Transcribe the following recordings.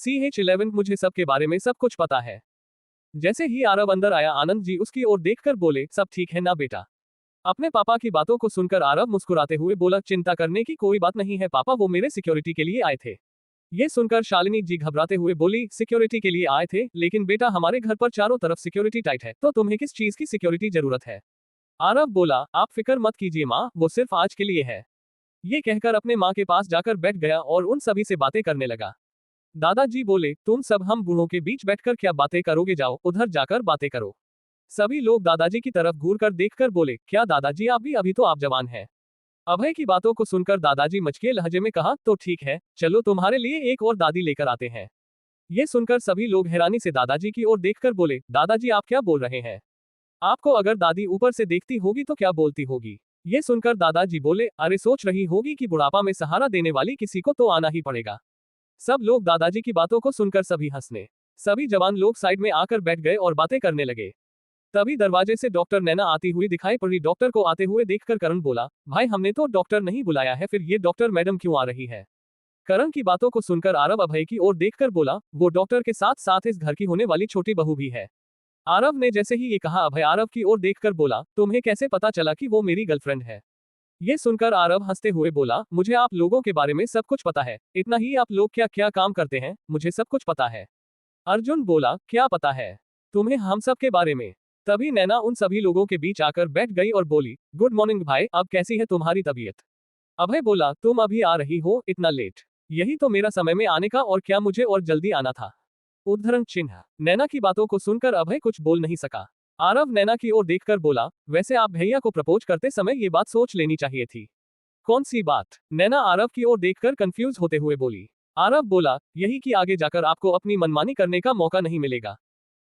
CH11 मुझे सबके बारे में सब कुछ पता है। जैसे ही आरव अंदर आया आनंद जी उसकी ओर देखकर बोले, सब ठीक है ना बेटा? अपने पापा की बातों को सुनकर आरव मुस्कुराते हुए बोला, चिंता करने की कोई बात नहीं है पापा, वो मेरे सिक्योरिटी के लिए आए थे। ये सुनकर शालिनी जी घबराते हुए बोली, सिक्योरिटी के लिए आए थे, लेकिन बेटा हमारे घर पर चारों तरफ सिक्योरिटी टाइट है, तो तुम्हें किस चीज की सिक्योरिटी जरूरत है? आरव बोला, आप फिक्र मत कीजिए माँ, वो सिर्फ आज के लिए है। ये कहकर अपने माँ के पास जाकर बैठ गया और उन सभी से बातें करने लगा। दादाजी बोले, तुम सब हम बूढ़ों के बीच बैठकर क्या बातें करोगे, जाओ उधर जाकर बातें करो। सभी लोग दादाजी की तरफ घूरकर देखकर बोले, क्या दादाजी आप भी, अभी तो आप जवान हैं। अभय की बातों को सुनकर दादाजी मचके लहजे में कहा, तो ठीक है, चलो तुम्हारे लिए एक और दादी लेकर आते हैं। ये सुनकर सभी लोग हैरानी से दादाजी की ओर देखकर बोले, दादाजी आप क्या बोल रहे हैं? आपको अगर दादी ऊपर से देखती होगी तो क्या बोलती होगी? ये सुनकर दादाजी बोले, अरे सोच रही होगी कि बुढ़ापा में सहारा देने वाली किसी को तो आना ही पड़ेगा। सब लोग दादाजी की बातों को सुनकर सभी हंसने। सभी जवान लोग साइड में आकर बैठ गए और बातें करने लगे। तभी दरवाजे से डॉक्टर नैना आती हुई दिखाई पड़ी। डॉक्टर को आते हुए देखकर करण बोला, भाई हमने तो डॉक्टर नहीं बुलाया है, फिर ये डॉक्टर मैडम क्यों आ रही है? करण की बातों को सुनकर आरव अभय की ओर देखकर बोला, वो डॉक्टर के साथ साथ इस घर की होने वाली छोटी बहू भी है। आरव ने जैसे ही ये कहा, अभय आरव की ओर देखकर बोला, तुम्हें कैसे पता चला कि वो मेरी गर्लफ्रेंड है? ये सुनकर आरव हंसते हुए बोला, मुझे आप लोगों के बारे में सब कुछ पता है, इतना ही आप लोग क्या क्या काम करते हैं मुझे सब कुछ पता है। अर्जुन बोला, क्या पता है तुम्हें हम सब के बारे में? तभी नैना उन सभी लोगों के बीच आकर बैठ गई और बोली, गुड मॉर्निंग भाई, अब कैसी है तुम्हारी तबीयत? अभय बोला, तुम अभी आ रही हो इतना लेट? यही तो मेरा समय में आने का, और क्या मुझे और जल्दी आना था? उद्धरण चिन्ह। नैना की बातों को सुनकर अभय कुछ बोल नहीं सका। आरव नैना की ओर देखकर बोला, वैसे आप भैया को प्रपोज करते समय ये बात सोच लेनी चाहिए थी। कौन सी बात? नैना आरव की ओर देखकर कंफ्यूज होते हुए बोली। आरव बोला, यही कि आगे जाकर आपको अपनी मनमानी करने का मौका नहीं मिलेगा।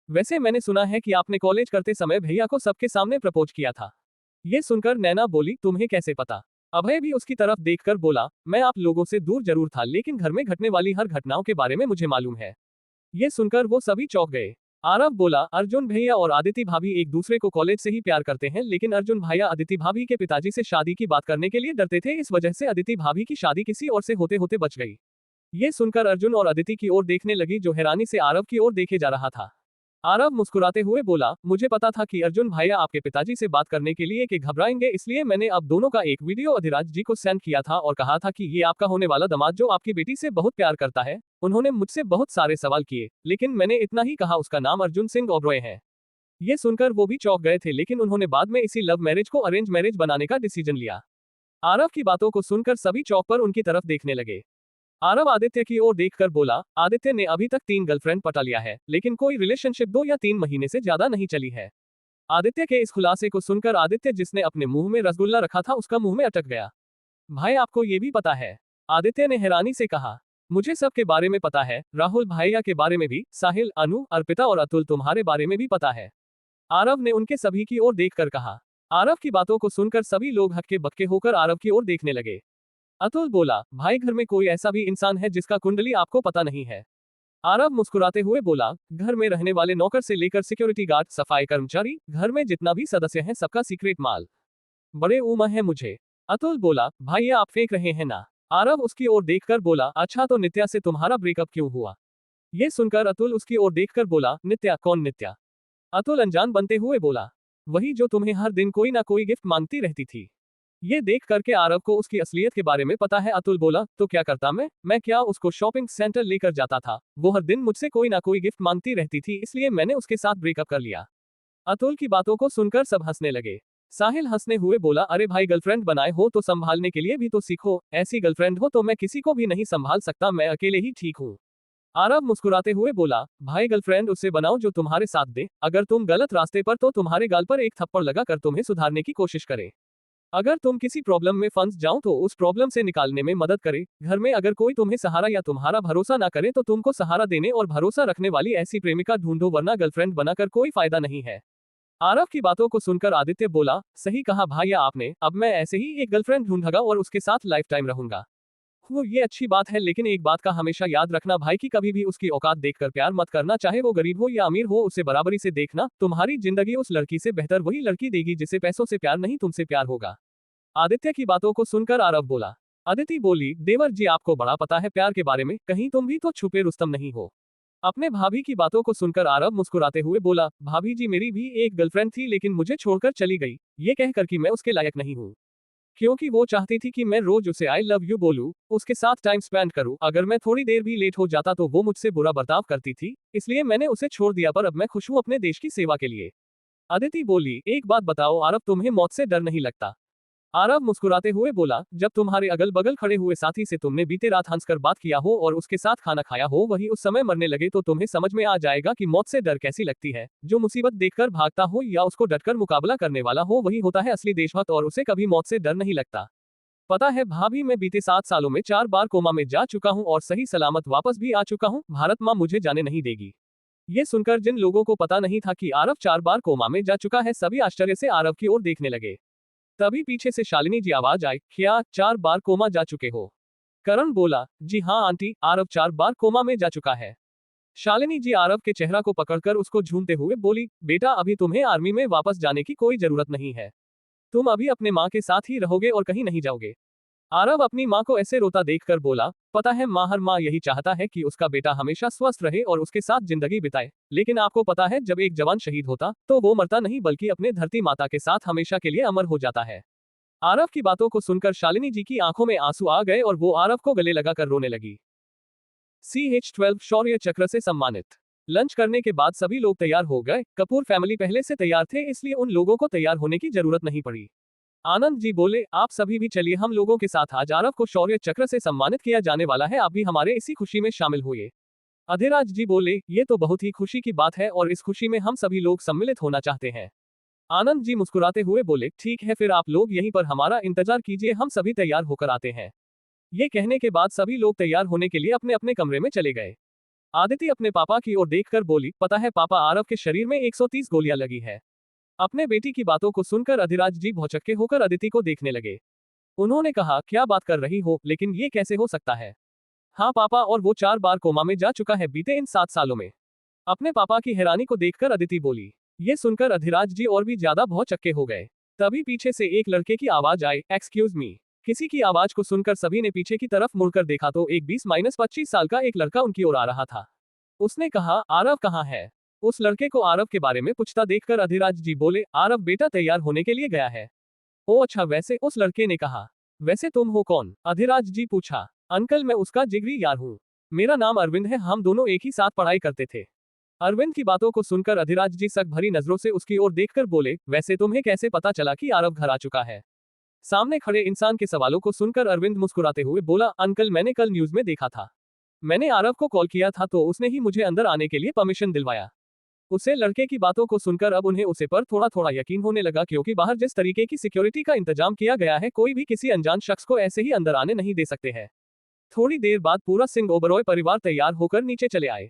वैसे मैंने सुना है कि आपने कॉलेज करते समय भैया को सबके सामने प्रपोज किया था। ये सुनकर नैना बोली, तुम्हें कैसे पता? अभय भी उसकी तरफ देखकर बोला, मैं आप लोगों से दूर जरूर था, लेकिन घर में घटने वाली हर घटनाओं के बारे में मुझे मालूम है। ये सुनकर वो सभी चौंक गए। आरव बोला, अर्जुन भैया और अदिति भाभी एक दूसरे को कॉलेज से ही प्यार करते हैं, लेकिन अर्जुन भैया अदिति भाभी के पिताजी से शादी की बात करने के लिए डरते थे, इस वजह से अदिति भाभी की शादी किसी और से होते होते बच गई। ये सुनकर अर्जुन और अदिति की ओर देखने लगी, जो हैरानी से आरव की ओर देखे जा रहा था। आरव मुस्कुराते हुए बोला, मुझे पता था कि अर्जुन भैया आपके पिताजी से बात करने के लिए कि घबराएंगे, इसलिए मैंने अब दोनों का एक वीडियो अधिराज जी को सेंड किया था और कहा था कि ये आपका होने वाला दामाद जो आपकी बेटी से बहुत प्यार करता है। उन्होंने मुझसे बहुत सारे सवाल किए, लेकिन मैंने इतना ही कहा, उसका नाम अर्जुन सिंह ओबरॉय है। ये सुनकर वो भी चौंक गए थे, लेकिन उन्होंने बाद में इसी लव मैरिज को अरेंज मैरिज बनाने का डिसीजन लिया। आरव की बातों को सुनकर सभी चौंक पर उनकी तरफ देखने लगे। आरव आदित्य की ओर देखकर बोला, आदित्य ने अभी तक 3 गर्लफ्रेंड पटा लिया है, लेकिन कोई रिलेशनशिप 2 या 3 महीने से ज्यादा नहीं चली है। आदित्य के इस खुलासे को सुनकर आदित्य जिसने अपने मुंह में रसगुल्ला रखा था उसका मुंह में अटक गया। भाई आपको ये भी पता है? आदित्य ने हैरानी से कहा, मुझे सबके बारे में पता है, राहुल भैया के बारे में भी, साहिल, अनु, अर्पिता और अतुल तुम्हारे बारे में भी पता है। आरव ने उनके सभी की ओर देखकर कहा। आरव की बातों को सुनकर सभी लोग हक्के बक्के होकर आरव की ओर देखने लगे। अतुल बोला, भाई घर में कोई ऐसा भी इंसान है जिसका कुंडली आपको पता नहीं है? आरव मुस्कुराते हुए बोला, घर में रहने वाले नौकर से लेकर सिक्योरिटी गार्ड, सफाई कर्मचारी, घर में जितना भी सदस्य हैं सबका सीक्रेट माल बड़े उमा है मुझे। अतुल बोला, भाई ये आप फेंक रहे हैं ना? आरव उसकी ओर देखकर बोला, अच्छा तो नित्या से तुम्हारा ब्रेकअप क्यों हुआ? ये सुनकर अतुल उसकी ओर देखकर बोला, नित्या? कौन नित्या? अतुल अनजान बनते हुए बोला, वही जो तुम्हें हर दिन कोई ना कोई गिफ्ट मांगती रहती थी। ये देख करके आरव को उसकी असलियत के बारे में पता है। अतुल बोला, तो क्या करता मैं क्या उसको शॉपिंग सेंटर लेकर जाता था, वो हर दिन मुझसे कोई ना कोई गिफ्ट मांगती रहती थी, इसलिए मैंने उसके साथ ब्रेकअप कर लिया। अतुल की बातों को सुनकर सब हंसने लगे। साहिल हंसने हुए बोला, अरे भाई गर्लफ्रेंड बनाए हो तो संभालने के लिए भी तो सीखो, ऐसी गर्लफ्रेंड हो तो मैं किसी को भी नहीं संभाल सकता, मैं अकेले ही ठीक हूँ। आरव मुस्कुराते हुए बोला, भाई गर्लफ्रेंड उससे बनाओ जो तुम्हारे साथ दे, अगर तुम गलत रास्ते पर तो तुम्हारे गाल पर एक थप्पड़ लगा कर तुम्हें सुधारने की कोशिश करे। अगर तुम किसी प्रॉब्लम में फंस जाओ तो उस प्रॉब्लम से निकालने में मदद करे। घर में अगर कोई तुम्हें सहारा या तुम्हारा भरोसा ना करे तो तुमको सहारा देने और भरोसा रखने वाली ऐसी प्रेमिका ढूंढो, वरना गर्लफ्रेंड बनाकर कोई फायदा नहीं है। आरव की बातों को सुनकर आदित्य बोला, सही कहा भैया आपने, अब मैं ऐसे ही एक गर्लफ्रेंड ढूंढूंगा और उसके साथ लाइफ टाइम रहूंगा। वो ये अच्छी बात है, लेकिन एक बात का हमेशा याद रखना भाई कि कभी भी उसकी औकात देखकर प्यार मत करना, चाहे वो गरीब हो या अमीर हो, उसे बराबरी से देखना। तुम्हारी जिंदगी उस लड़की से बेहतर वही लड़की देगी जिसे पैसों से प्यार नहीं तुमसे प्यार होगा। आदित्य की बातों को सुनकर आरव बोला, अदिति बोली, देवर जी आपको बड़ा पता है प्यार के बारे में, कहीं तुम भी तो छुपे रुस्तम नहीं हो। अपने भाभी की बातों को सुनकर आरव मुस्कुराते हुए बोला, भाभी जी मेरी भी एक गर्लफ्रेंड थी लेकिन मुझे छोड़कर चली गई, ये कहकर कि मैं उसके लायक नहीं हूँ। क्योंकि वो चाहती थी कि मैं रोज उसे आई लव यू बोलूं, उसके साथ टाइम स्पेंड करूं, अगर मैं थोड़ी देर भी लेट हो जाता तो वो मुझसे बुरा बर्ताव करती थी, इसलिए मैंने उसे छोड़ दिया, पर अब मैं खुश हूं अपने देश की सेवा के लिए। अदिति बोली, एक बात बताओ आरव, तुम्हें मौत से डर नहीं लगता? आरव मुस्कुराते हुए बोला, जब तुम्हारे अगल बगल खड़े हुए साथी से तुमने बीते रात हंसकर बात किया हो और उसके साथ खाना खाया हो, वही उस समय मरने लगे तो तुम्हें समझ में आ जाएगा कि मौत से डर कैसी लगती है। जो मुसीबत देखकर भागता हो या उसको डटकर मुकाबला करने वाला हो, वही होता है असली देशभक्त और उसे कभी मौत से डर नहीं लगता। पता है भाभी, मैं बीते 7 सालों में 4 बार कोमा में जा चुका हूँ और सही सलामत वापस भी आ चुका हूँ, भारत माँ मुझे जाने नहीं देगी। ये सुनकर जिन लोगों को पता नहीं था कि आरव 4 बार कोमा में जा चुका है, सभी आश्चर्य से आरव की ओर देखने लगे। तभी पीछे से शालिनी जी आवाज आई, क्या 4 बार कोमा जा चुके हो? करण बोला, जी हाँ आंटी, आरव 4 बार कोमा में जा चुका है। शालिनी जी आरव के चेहरा को पकड़कर उसको झूमते हुए बोली, बेटा अभी तुम्हें आर्मी में वापस जाने की कोई जरूरत नहीं है। तुम अभी अपने माँ के साथ ही रहोगे और कहीं नहीं जाओगे। आरव अपनी माँ को ऐसे रोता देखकर बोला, पता है माँ, हर माँ यही चाहता है कि उसका बेटा हमेशा स्वस्थ रहे और उसके साथ जिंदगी बिताए, लेकिन आपको पता है जब एक जवान शहीद होता तो वो मरता नहीं बल्कि अपने धरती माता के साथ हमेशा के लिए अमर हो जाता है। आरव की बातों को सुनकर शालिनी जी की आंखों में आंसू आ गए और वो आरव को गले लगाकर रोने लगी। CH-12 शौर्य चक्र से सम्मानित। लंच करने के बाद सभी लोग तैयार हो गए। कपूर फैमिली पहले से तैयार थे, इसलिए उन लोगों को तैयार होने की जरूरत नहीं पड़ी। आनंद जी बोले, आप सभी भी चलिए, हम लोगों के साथ आज आरव को शौर्य चक्र से सम्मानित किया जाने वाला है, आप भी हमारे इसी खुशी में शामिल होइए। अधिराज जी बोले, ये तो बहुत ही खुशी की बात है और इस खुशी में हम सभी लोग सम्मिलित होना चाहते हैं। आनंद जी मुस्कुराते हुए बोले, ठीक है फिर आप लोग यहीं पर हमारा इंतजार कीजिए, हम सभी तैयार होकर आते हैं। ये कहने के बाद सभी लोग तैयार होने के लिए अपने अपने कमरे में चले गए। आदिति अपने पापा की ओर देखकर बोली, पता है पापा, आरव के शरीर में 130 गोलियां लगी है। अपने बेटी की बातों को सुनकर अधिराज जी भौचक्के होकर अदिति को देखने लगे। उन्होंने कहा, क्या बात कर रही हो, लेकिन ये कैसे हो सकता है? हाँ पापा, और वो 4 बार कोमा में जा चुका है बीते इन 7 सालों में। अपने पापा की हैरानी को देखकर अदिति बोली। ये सुनकर अधिराज जी और भी ज्यादा भौचक्के हो गए। तभी पीछे से एक लड़के की आवाज आई, एक्सक्यूज मी। किसी की आवाज को सुनकर सभी ने पीछे की तरफ मुड़कर देखा तो एक 20-25 साल का एक लड़का उनकी ओर आ रहा था। उसने कहा, आरव कहाँ है? उस लड़के को आरव के बारे में पूछता देखकर अधिराज जी बोले, आरव बेटा तैयार होने के लिए गया है। ओ अच्छा, वैसे, उस लड़के ने कहा। वैसे तुम हो कौन? अधिराज जी पूछा। अंकल, मैं उसका जिगरी यार हूँ। मेरा नाम अरविंद है, हम दोनों एक ही साथ पढ़ाई करते थे। अरविंद की बातों को सुनकर अधिराज जी शक भरी नजरों से उसकी ओर देखकर बोले, वैसे तुम्हें कैसे पता चला कि आरव घर आ चुका है? सामने खड़े इंसान के सवालों को सुनकर अरविंद मुस्कुराते हुए बोला, अंकल मैंने कल न्यूज में देखा था। मैंने आरव को कॉल किया था तो उसने ही मुझे अंदर आने के लिए परमिशन दिलवाया। उसे लड़के की बातों को सुनकर अब उन्हें उसे पर थोड़ा थोड़ा यकीन होने लगा, क्योंकि बाहर जिस तरीके की सिक्योरिटी का इंतजाम किया गया है, कोई भी किसी अनजान शख्स को ऐसे ही अंदर आने नहीं दे सकते हैं। थोड़ी देर बाद पूरा सिंह ओबरॉय परिवार तैयार होकर नीचे चले आए।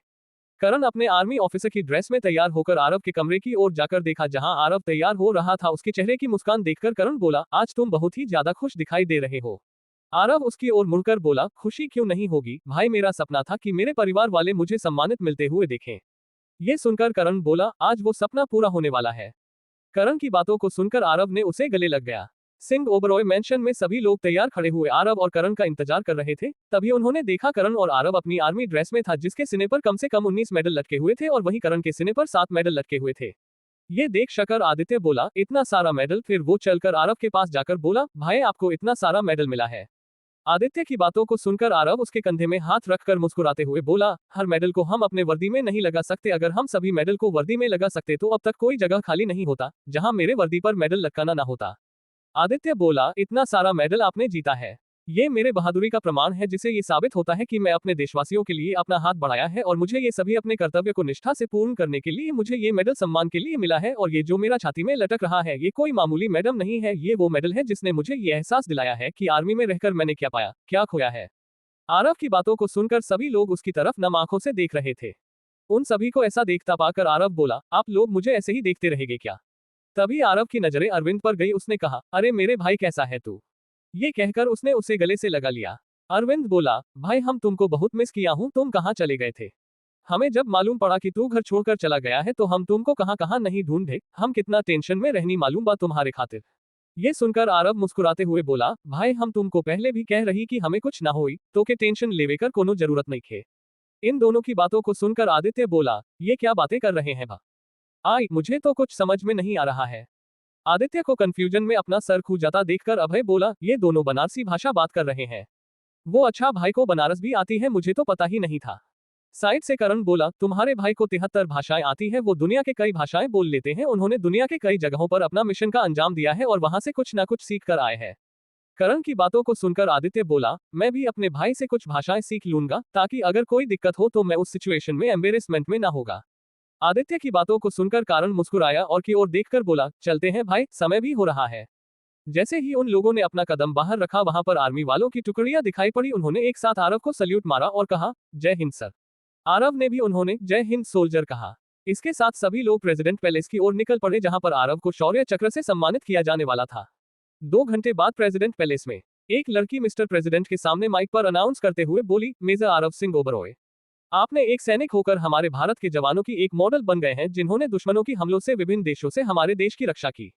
करण अपने आर्मी ऑफिसर की ड्रेस में तैयार होकर आरव के कमरे की ओर जाकर देखा, जहां आरव तैयार हो रहा था। उसके चेहरे की मुस्कान देखकर करण बोला, आज तुम बहुत ही ज्यादा खुश दिखाई दे रहे हो। आरव उसकी ओर मुड़कर बोला, खुशी क्यों नहीं होगी भाई, मेरा सपना था कि मेरे परिवार वाले मुझे सम्मानित मिलते हुए देखें। ये सुनकर करण बोला, आज वो सपना पूरा होने वाला है। करण की बातों को सुनकर आरव ने उसे गले लग गया। सिंह ओबरॉय मैंशन में सभी लोग तैयार खड़े हुए आरव और करण का इंतजार कर रहे थे। तभी उन्होंने देखा करण और आरव अपनी आर्मी ड्रेस में था, जिसके सिने पर कम से कम 19 मेडल लटके हुए थे और वहीं करण के सिने पर 7 मेडल लटके हुए थे। ये देख शकर आदित्य बोला, इतना सारा मेडल? फिर वो चलकर आरव के पास जाकर बोला, भाई आपको इतना सारा मेडल मिला है? आदित्य की बातों को सुनकर आरव उसके कंधे में हाथ रखकर मुस्कुराते हुए बोला, हर मेडल को हम अपने वर्दी में नहीं लगा सकते, अगर हम सभी मेडल को वर्दी में लगा सकते तो अब तक कोई जगह खाली नहीं होता जहां मेरे वर्दी पर मेडल लटकाना ना होता। आदित्य बोला, इतना सारा मेडल आपने जीता है, ये मेरे बहादुरी का प्रमाण है, जिससे ये साबित होता है कि मैं अपने देशवासियों के लिए अपना हाथ बढ़ाया है और मुझे ये सभी अपने कर्तव्य को निष्ठा से पूर्ण करने के लिए मुझे ये मेडल सम्मान के लिए मिला है। और ये जो मेरा छाती में लटक रहा है, ये कोई मामूली मेडल नहीं है, ये वो मेडल है जिसने मुझे ये एहसास दिलाया है कि आर्मी में रहकर मैंने क्या पाया, क्या खोया है। आरव की बातों को सुनकर सभी लोग उसकी तरफ नम आंखों से देख रहे थे। उन सभी को ऐसा देखता पाकर आरव बोला, आप लोग मुझे ऐसे ही देखते रहेंगे क्या? तभी आरव की नजरें अरविंद पर गई। उसने कहा, अरे मेरे भाई कैसा है तू? ये कहकर उसने उसे गले से लगा लिया। अरविंद बोला, भाई हम तुमको बहुत मिस किया हूँ, तुम कहाँ चले गए थे? हमें जब मालूम पड़ा कि तू घर छोड़कर चला गया है तो हम तुमको कहाँ कहाँ नहीं ढूंढे, हम कितना टेंशन में रहनी मालूम बा तुम्हारे खातिर। ये सुनकर आरव मुस्कुराते हुए बोला, भाई हम तुमको पहले भी कह रही कि हमें कुछ ना होई, तो के टेंशन लेवे कर कोनो जरूरत नहीं खे। इन दोनों की बातों को सुनकर आदित्य बोला, ये क्या बातें कर रहे हैं भा? आई मुझे तो कुछ समझ में नहीं आ रहा है। आदित्य को कंफ्यूजन में अपना सर खूजाता देखकर अभय बोला, ये दोनों बनारसी भाषा बात कर रहे हैं। वो अच्छा भाई को बनारस भी आती है, मुझे तो पता ही नहीं था। साइड से करण बोला, तुम्हारे भाई को 73 भाषाएं आती है, वो दुनिया के कई भाषाएं बोल लेते हैं, उन्होंने दुनिया के कई जगहों पर अपना मिशन का अंजाम दिया है और वहां से कुछ ना कुछ सीख कर आए हैं। करण की बातों को सुनकर आदित्य बोला, मैं भी अपने भाई से कुछ भाषाएं सीख लूंगा, ताकि अगर कोई दिक्कत हो तो मैं उस सिचुएशन में एम्बेरसमेंट में ना होगा। आदित्य की बातों को सुनकर कारण मुस्कुराया और की ओर देखकर बोला, चलते हैं भाई, समय भी हो रहा है। जैसे ही उन लोगों ने अपना कदम बाहर रखा, वहां पर आर्मी वालों की टुकड़ियां दिखाई पड़ी। उन्होंने एक साथ आरव को सल्यूट मारा और कहा, जय हिंद सर। आरव ने भी उन्होंने जय हिंद सोल्जर कहा। इसके साथ सभी लोग प्रेसिडेंट पैलेस की ओर निकल पड़े, जहां पर आरव को शौर्य चक्र से सम्मानित किया जाने वाला था। 2 घंटे बाद प्रेसिडेंट पैलेस में एक लड़की मिस्टर प्रेसिडेंट के सामने माइक पर अनाउंस करते हुए बोली, मेजर आरव सिंह ओबरॉय, आपने एक सैनिक होकर हमारे भारत के जवानों की एक मॉडल बन गए हैं, जिन्होंने दुश्मनों की हमलों से विभिन्न देशों से हमारे देश की रक्षा की।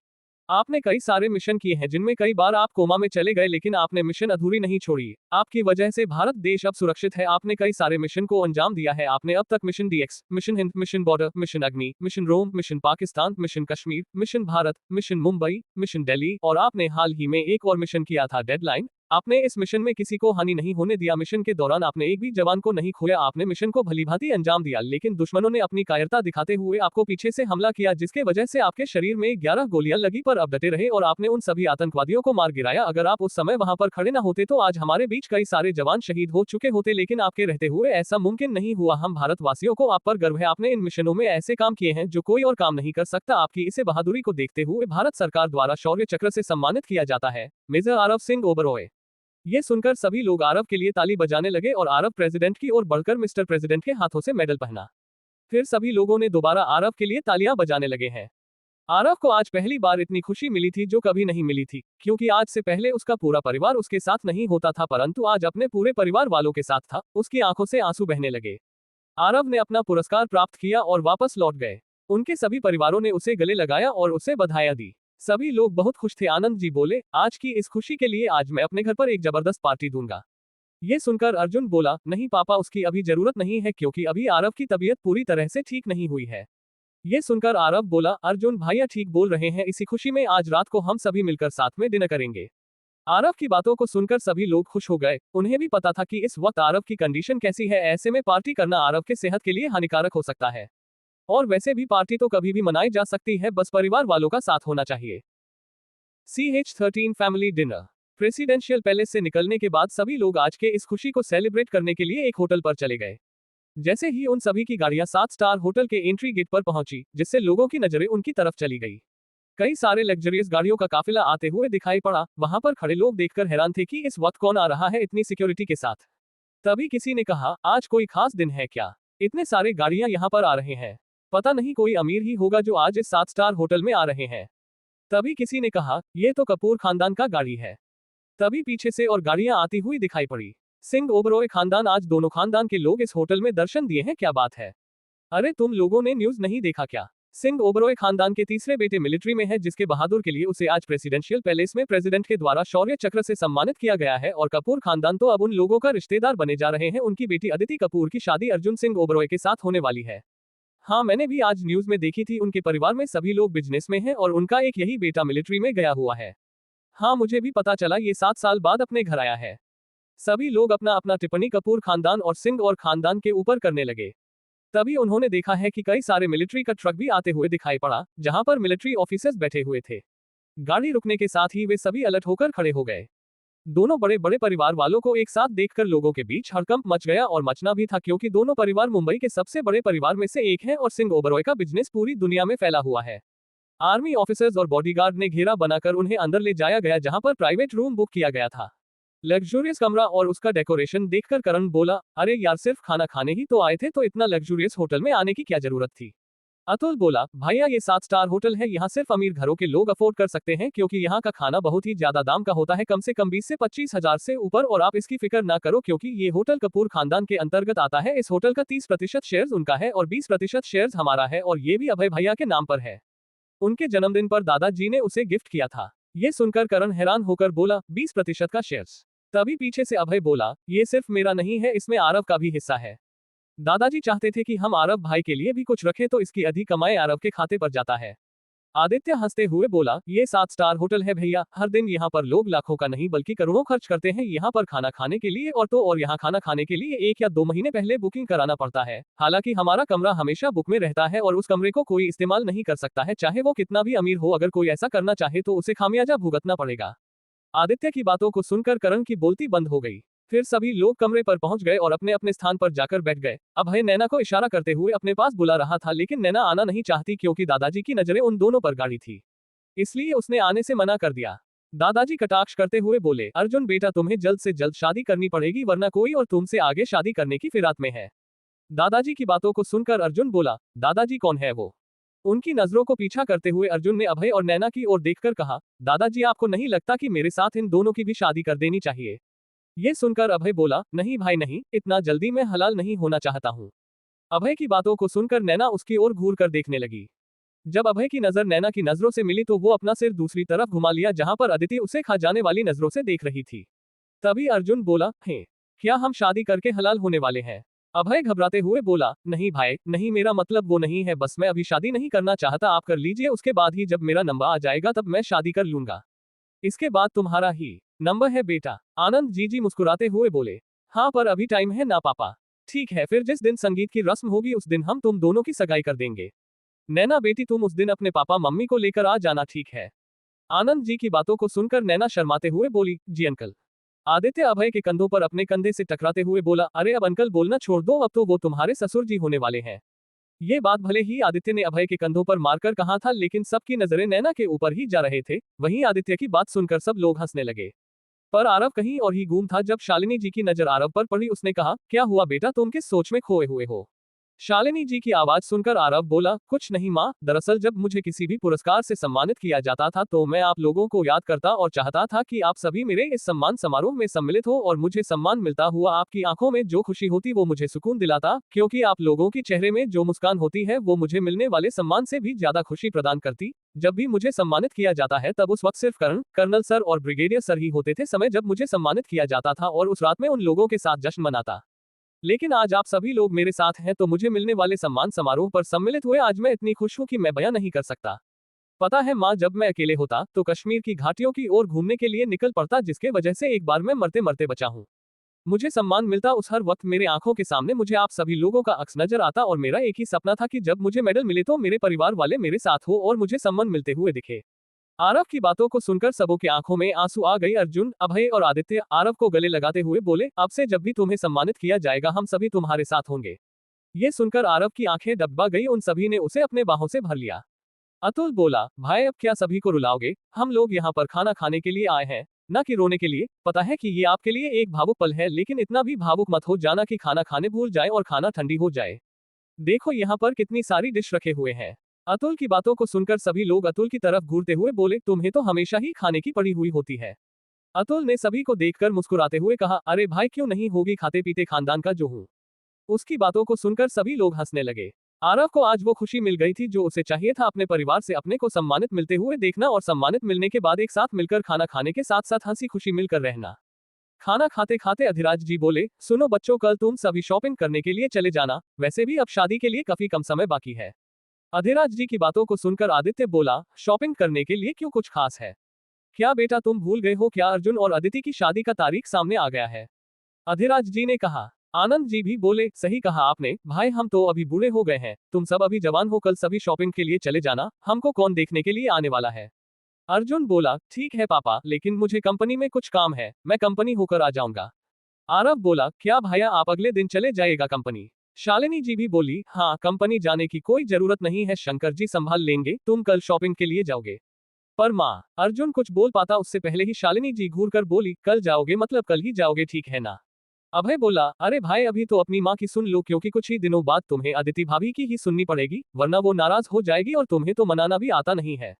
आपने कई सारे मिशन किए हैं, जिनमें कई बार आप कोमा में चले गए, लेकिन आपने मिशन अधूरी नहीं छोड़ी। आपकी वजह से भारत देश अब सुरक्षित है। आपने कई सारे मिशन को अंजाम दिया है। आपने अब तक mission DX, mission Hind, mission border, mission Agni, mission Rome, mission Pakistan, mission Kashmir, mission Bharat, mission Mumbai, mission Delhi और आपने हाल ही में एक और मिशन किया था, डेडलाइन। आपने इस मिशन में किसी को हानि नहीं होने दिया। मिशन के दौरान आपने एक भी जवान को नहीं खोया। आपने मिशन को भलीभांति अंजाम दिया, लेकिन दुश्मनों ने अपनी कायरता दिखाते हुए आपको पीछे से हमला किया, जिसके वजह से आपके शरीर में 11 गोलियां लगी, पर अब डटे रहे और आपने उन सभी आतंकवादियों को मार गिराया। अगर आप उस समय वहां पर खड़े न होते तो आज हमारे बीच कई सारे जवान शहीद हो चुके होते, लेकिन आपके रहते हुए ऐसा मुमकिन नहीं हुआ। हम भारतवासियों को आप पर गर्व है। आपने इन मिशनों में ऐसे काम किए हैं जो कोई और काम नहीं कर सकता। आपकी इसे बहादुरी को देखते हुए भारत सरकार द्वारा शौर्य चक्र से सम्मानित किया जाता है, मेजर आरव सिंह ओबरॉय। ये सुनकर सभी लोग आरव के लिए ताली बजाने लगे और आरव प्रेसिडेंट की ओर बढ़कर मिस्टर प्रेसिडेंट के हाथों से मेडल पहना। फिर सभी लोगों ने दोबारा आरव के लिए तालियां बजाने लगे हैं। आरव को आज पहली बार इतनी खुशी मिली थी जो कभी नहीं मिली थी, क्योंकि आज से पहले उसका पूरा परिवार उसके साथ नहीं होता था, परंतु आज अपने पूरे परिवार वालों के साथ था। उसकी आंखों से आंसू बहने लगे। आरव ने अपना पुरस्कार प्राप्त किया और वापस लौट गए। उनके सभी परिवारों ने उसे गले लगाया और उसे बधाइयां दी। सभी लोग बहुत खुश थे। आनंद जी बोले, आज की इस खुशी के लिए आज मैं अपने घर पर एक जबरदस्त पार्टी दूंगा। ये सुनकर अर्जुन बोला, नहीं पापा, उसकी अभी जरूरत नहीं है, क्योंकि अभी आरव की तबीयत पूरी तरह से ठीक नहीं हुई है। ये सुनकर आरव बोला, अर्जुन भैया ठीक बोल रहे हैं, इसी खुशी में आज रात को हम सभी मिलकर साथ में डिनर करेंगे। आरव की बातों को सुनकर सभी लोग खुश हो गए। उन्हें भी पता था कि इस वक्त आरव की कंडीशन कैसी है, ऐसे में पार्टी करना आरव के सेहत के लिए हानिकारक हो सकता है। और वैसे भी पार्टी तो कभी भी मनाई जा सकती है, बस परिवार वालों का साथ होना चाहिए। CH13 family dinner. Presidential palace से निकलने के बाद सभी लोग आज के इस खुशी को सेलिब्रेट करने के लिए एक होटल पर चले गए। जैसे ही उन सभी की गाड़ियां 7 स्टार होटल के एंट्री गेट पर पहुंची, जिससे लोगों की नजरें उनकी तरफ चली गई। कई सारे लग्जरियस गाड़ियों का काफिला आते हुए दिखाई पड़ा। वहां पर खड़े लोग देखकर हैरान थे कि इस वक्त कौन आ रहा है इतनी सिक्योरिटी के साथ। तभी किसी ने कहा, आज कोई खास दिन है क्या? इतने सारे गाड़ियां यहाँ पर आ रहे हैं। पता नहीं कोई अमीर ही होगा जो आज इस 7 स्टार होटल में आ रहे हैं। तभी किसी ने कहा, ये तो कपूर खानदान का गाड़ी है। तभी पीछे से और गाड़ियां आती हुई दिखाई पड़ी। सिंह ओबरॉय खानदान, आज दोनों खानदान के लोग इस होटल में दर्शन दिए हैं, क्या बात है? अरे तुम लोगों ने न्यूज नहीं देखा क्या? सिंह ओबरॉय खानदान के तीसरे बेटे मिलिट्री में है, जिसके बहादुर के लिए उसे आज प्रेसिडेंशियल पैलेस में प्रेसिडेंट के द्वारा शौर्य चक्र से सम्मानित किया गया है। और कपूर खानदान तो अब उन लोगों का रिश्तेदार बने जा रहे हैं। उनकी बेटी अदिति कपूर की शादी अर्जुन सिंह ओबरॉय के साथ होने वाली है। हाँ, मैंने भी आज न्यूज में देखी थी। उनके परिवार में सभी लोग बिजनेस में हैं और उनका एक यही बेटा मिलिट्री में गया हुआ है। हाँ, मुझे भी पता चला ये 7 साल बाद अपने घर आया है। सभी लोग अपना अपना टिप्पणी कपूर खानदान और सिंह और खानदान के ऊपर करने लगे। तभी उन्होंने देखा है कि कई सारे मिलिट्री का ट्रक भी आते हुए दिखाई पड़ा, जहां पर मिलिट्री ऑफिसर्स बैठे हुए थे। गाड़ी रुकने के साथ ही वे सभी अलर्ट होकर खड़े हो गए। दोनों बड़े बड़े परिवार वालों को एक साथ देखकर लोगों के बीच हड़कंप मच गया, और मचना भी था, क्योंकि दोनों परिवार मुंबई के सबसे बड़े परिवार में से एक है और सिंह ओबरॉय का बिजनेस पूरी दुनिया में फैला हुआ है। आर्मी ऑफिसर्स और बॉडीगार्ड ने घेरा बनाकर उन्हें अंदर ले जाया गया, जहां पर प्राइवेट रूम बुक किया गया था। लग्जूरियस कमरा और उसका डेकोरेशन देखकर करण बोला, अरे यार, सिर्फ खाना खाने ही तो आए थे, तो इतना लग्जूरियस होटल में आने की क्या जरूरत थी? अतुल बोला, भैया ये 7 स्टार होटल है, यहाँ सिर्फ अमीर घरों के लोग अफोर्ड कर सकते हैं, क्योंकि यहाँ का खाना बहुत ही ज्यादा दाम का होता है, कम से कम 20 से 25 हजार से ऊपर। और आप इसकी फिक्र ना करो, क्योंकि ये होटल कपूर खानदान के अंतर्गत आता है। इस होटल का 30% शेयर्स उनका है और 20% शेयर्स हमारा है, और ये भी अभय भैया के नाम पर है। उनके जन्मदिन पर दादाजी ने उसे गिफ्ट किया था। ये सुनकर करण हैरान होकर बोला, 20% का शेयर्स। तभी पीछे से अभय बोला, ये सिर्फ मेरा नहीं है, इसमें आरव का भी हिस्सा है। दादाजी चाहते थे कि हम आरव भाई के लिए भी कुछ रखें तो इसकी अधिक कमाई आरव के खाते पर जाता है। आदित्य हंसते हुए बोला, ये 7 स्टार होटल है भैया, हर दिन यहाँ पर लोग लाखों का नहीं बल्कि करोड़ों खर्च करते हैं यहाँ पर खाना खाने के लिए, और यहाँ खाना खाने के लिए 1 या 2 महीने पहले बुकिंग कराना पड़ता है। हालांकि हमारा कमरा हमेशा बुक में रहता है और उस कमरे को कोई इस्तेमाल नहीं कर सकता है, चाहे वो कितना भी अमीर हो। अगर कोई ऐसा करना चाहे तो उसे खामियाजा भुगतना पड़ेगा। आदित्य की बातों को सुनकर करण की बोलती बंद हो गई। फिर सभी लोग कमरे पर पहुंच गए और अपने अपने स्थान पर जाकर बैठ गए। अभय नैना को इशारा करते हुए अपने पास बुला रहा था, लेकिन नैना आना नहीं चाहती क्योंकि दादाजी की नजरें उन दोनों पर गाड़ी थी, इसलिए उसने आने से मना कर दिया। दादाजी कटाक्ष करते हुए बोले, अर्जुन बेटा, तुम्हें जल्द से जल्द शादी करनी पड़ेगी वरना कोई और तुमसे आगे शादी करने की फिराक में है। दादाजी की बातों को सुनकर अर्जुन बोला, दादाजी कौन है वो? उनकी नजरों को पीछा करते हुए अर्जुन ने अभय और नैना की ओर देखकर कहा, दादाजी आपको नहीं लगता कि मेरे साथ इन दोनों की भी शादी कर देनी चाहिए? ये सुनकर अभय बोला, नहीं भाई नहीं, इतना जल्दी मैं हलाल नहीं होना चाहता हूँ। अभय की बातों को सुनकर नैना उसकी ओर घूर कर देखने लगी। जब अभय की नजर नैना की नजरों से मिली तो वो अपना सिर दूसरी तरफ घुमा लिया जहां पर अदिति उसे खा जाने वाली नजरों से देख रही थी। तभी अर्जुन बोला, हे, क्या हम शादी करके हलाल होने वाले हैं? अभय घबराते हुए बोला, नहीं भाई नहीं, मेरा मतलब वो नहीं है, बस मैं अभी शादी नहीं करना चाहता, आप कर लीजिए, उसके बाद ही जब मेरा नंबर आ जाएगा तब मैं शादी कर लूंगा। इसके बाद तुम्हारा ही नंबर है बेटा। आनंद जी मुस्कुराते हुए बोले, हाँ पर अभी टाइम है ना पापा। ठीक है, फिर जिस दिन संगीत की रस्म होगी उस दिन हम तुम दोनों की सगाई कर देंगे। नैना बेटी, तुम उस दिन अपने पापा मम्मी को लेकर आ जाना, ठीक है? आनंद जी की बातों को सुनकर नैना शर्माते हुए बोली, जी अंकल। आदित्य अभय के कंधों पर अपने कंधे से टकराते हुए बोला, अरे अब अंकल बोलना छोड़ दो, अब तो वो तुम्हारे ससुर जी होने वाले हैं। ये बात भले ही आदित्य ने अभय के कंधों पर मारकर कहा था, लेकिन सबकी नजरें नैना के ऊपर ही जा रहे थे। वहीं आदित्य की बात सुनकर सब लोग हंसने लगे। पर आरव कहीं और ही गुम था। जब शालिनी जी की नजर आरव पर पड़ी उसने कहा, क्या हुआ बेटा, तुम किस सोच में खोए हुए हो? शालिनी जी की आवाज सुनकर आरव बोला, कुछ नहीं माँ, दरअसल जब मुझे किसी भी पुरस्कार से सम्मानित किया जाता था तो मैं आप लोगों को याद करता और चाहता था कि आप सभी मेरे इस सम्मान समारोह में सम्मिलित हो और मुझे सम्मान मिलता हुआ आपकी आंखों में जो खुशी होती वो मुझे सुकून दिलाता, क्योंकि आप लोगों के चेहरे में जो मुस्कान होती है वो मुझे मिलने वाले सम्मान से भी ज्यादा खुशी प्रदान करती। जब भी मुझे सम्मानित किया जाता है तब उस वक्त सिर्फ कर्नल सर और ब्रिगेडियर सर ही होते थे समय जब मुझे सम्मानित किया जाता था और उस रात में उन लोगों के साथ जश्न मनाता। लेकिन आज आप सभी लोग मेरे साथ हैं तो मुझे मिलने वाले सम्मान समारोह पर सम्मिलित हुए आज मैं इतनी खुश हूं कि मैं बयां नहीं कर सकता। पता है माँ, जब मैं अकेले होता तो कश्मीर की घाटियों की ओर घूमने के लिए निकल पड़ता, जिसके वजह से एक बार मैं मरते मरते बचा हूँ। मुझे सम्मान मिलता उस हर वक्त मेरे आंखों के सामने मुझे आप सभी लोगों का अक्स नजर आता और मेरा एक ही सपना था कि जब मुझे मेडल मिले तो मेरे परिवार वाले मेरे साथ हो और मुझे सम्मान मिलते हुए दिखे। आरव की बातों को सुनकर सबों की आंखों में आंसू आ गई। अर्जुन, अभय और आदित्य आरव को गले लगाते हुए बोले, अब से जब भी तुम्हें सम्मानित किया जाएगा हम सभी तुम्हारे साथ होंगे। ये सुनकर आरव की आंखें डगमगा गई, उन सभी ने उसे अपने बाहों से भर लिया। अतुल बोला, भाई अब क्या सभी को रुलाओगे? हम लोग यहाँ पर खाना खाने के लिए आए हैं, न कि रोने के लिए। पता है कि ये आपके लिए एक भावुक पल है, लेकिन इतना भी भावुक मत हो जाना कि खाना खाने भूल जाए और खाना ठंडी हो जाए। देखो यहाँ पर कितनी सारी डिश रखे हुए हैं। अतुल की बातों को सुनकर सभी लोग अतुल की तरफ घूरते हुए बोले, तुम्हें तो हमेशा ही खाने की पड़ी हुई होती है। अतुल ने सभी को देखकर मुस्कुराते हुए कहा, अरे भाई क्यों नहीं होगी, खाते पीते खानदान का जो हूँ। उसकी बातों को सुनकर सभी लोग हंसने लगे। आरव को आज वो खुशी मिल गई थी जो उसे चाहिए था, अपने परिवार से अपने को सम्मानित मिलते हुए देखना और सम्मानित मिलने के बाद एक साथ मिलकर खाना खाने के साथ साथ हंसी खुशी मिलकर रहना। खाना खाते खाते अधिराज जी बोले, सुनो बच्चों, कल तुम सभी शॉपिंग करने के लिए चले जाना, वैसे भी अब शादी के लिए काफी कम समय बाकी है। अधिराज जी की बातों को सुनकर आदित्य बोला, शॉपिंग करने के लिए क्यों, कुछ खास है क्या बेटा? तुम भूल गए हो क्या अर्जुन और अदिति की शादी का तारीख सामने आ गया है? अधिराज जी ने कहा। आनंद जी भी बोले, सही कहा आपने भाई, हम तो अभी बूढ़े हो गए हैं, तुम सब अभी जवान हो, कल सभी शॉपिंग के लिए चले जाना, हमको कौन देखने के लिए आने वाला है? अर्जुन बोला, ठीक है पापा, लेकिन मुझे कंपनी में कुछ काम है, मैं कंपनी होकर आ जाऊंगा। आरव बोला, क्या भैया आप अगले दिन चले जाएगा कंपनी? शालिनी जी भी बोली, हाँ कंपनी जाने की कोई जरूरत नहीं है, शंकर जी संभाल लेंगे, तुम कल शॉपिंग के लिए जाओगे। पर माँ, अर्जुन कुछ बोल पाता उससे पहले ही शालिनी जी घूरकर बोली, कल जाओगे मतलब कल ही जाओगे, ठीक है ना? अभय बोला, अरे भाई अभी तो अपनी माँ की सुन लो, क्योंकि कुछ ही दिनों बाद तुम्हें अदिति भाभी की ही सुननी पड़ेगी, वरना वो नाराज हो जाएगी और तुम्हें तो मनाना भी आता नहीं है।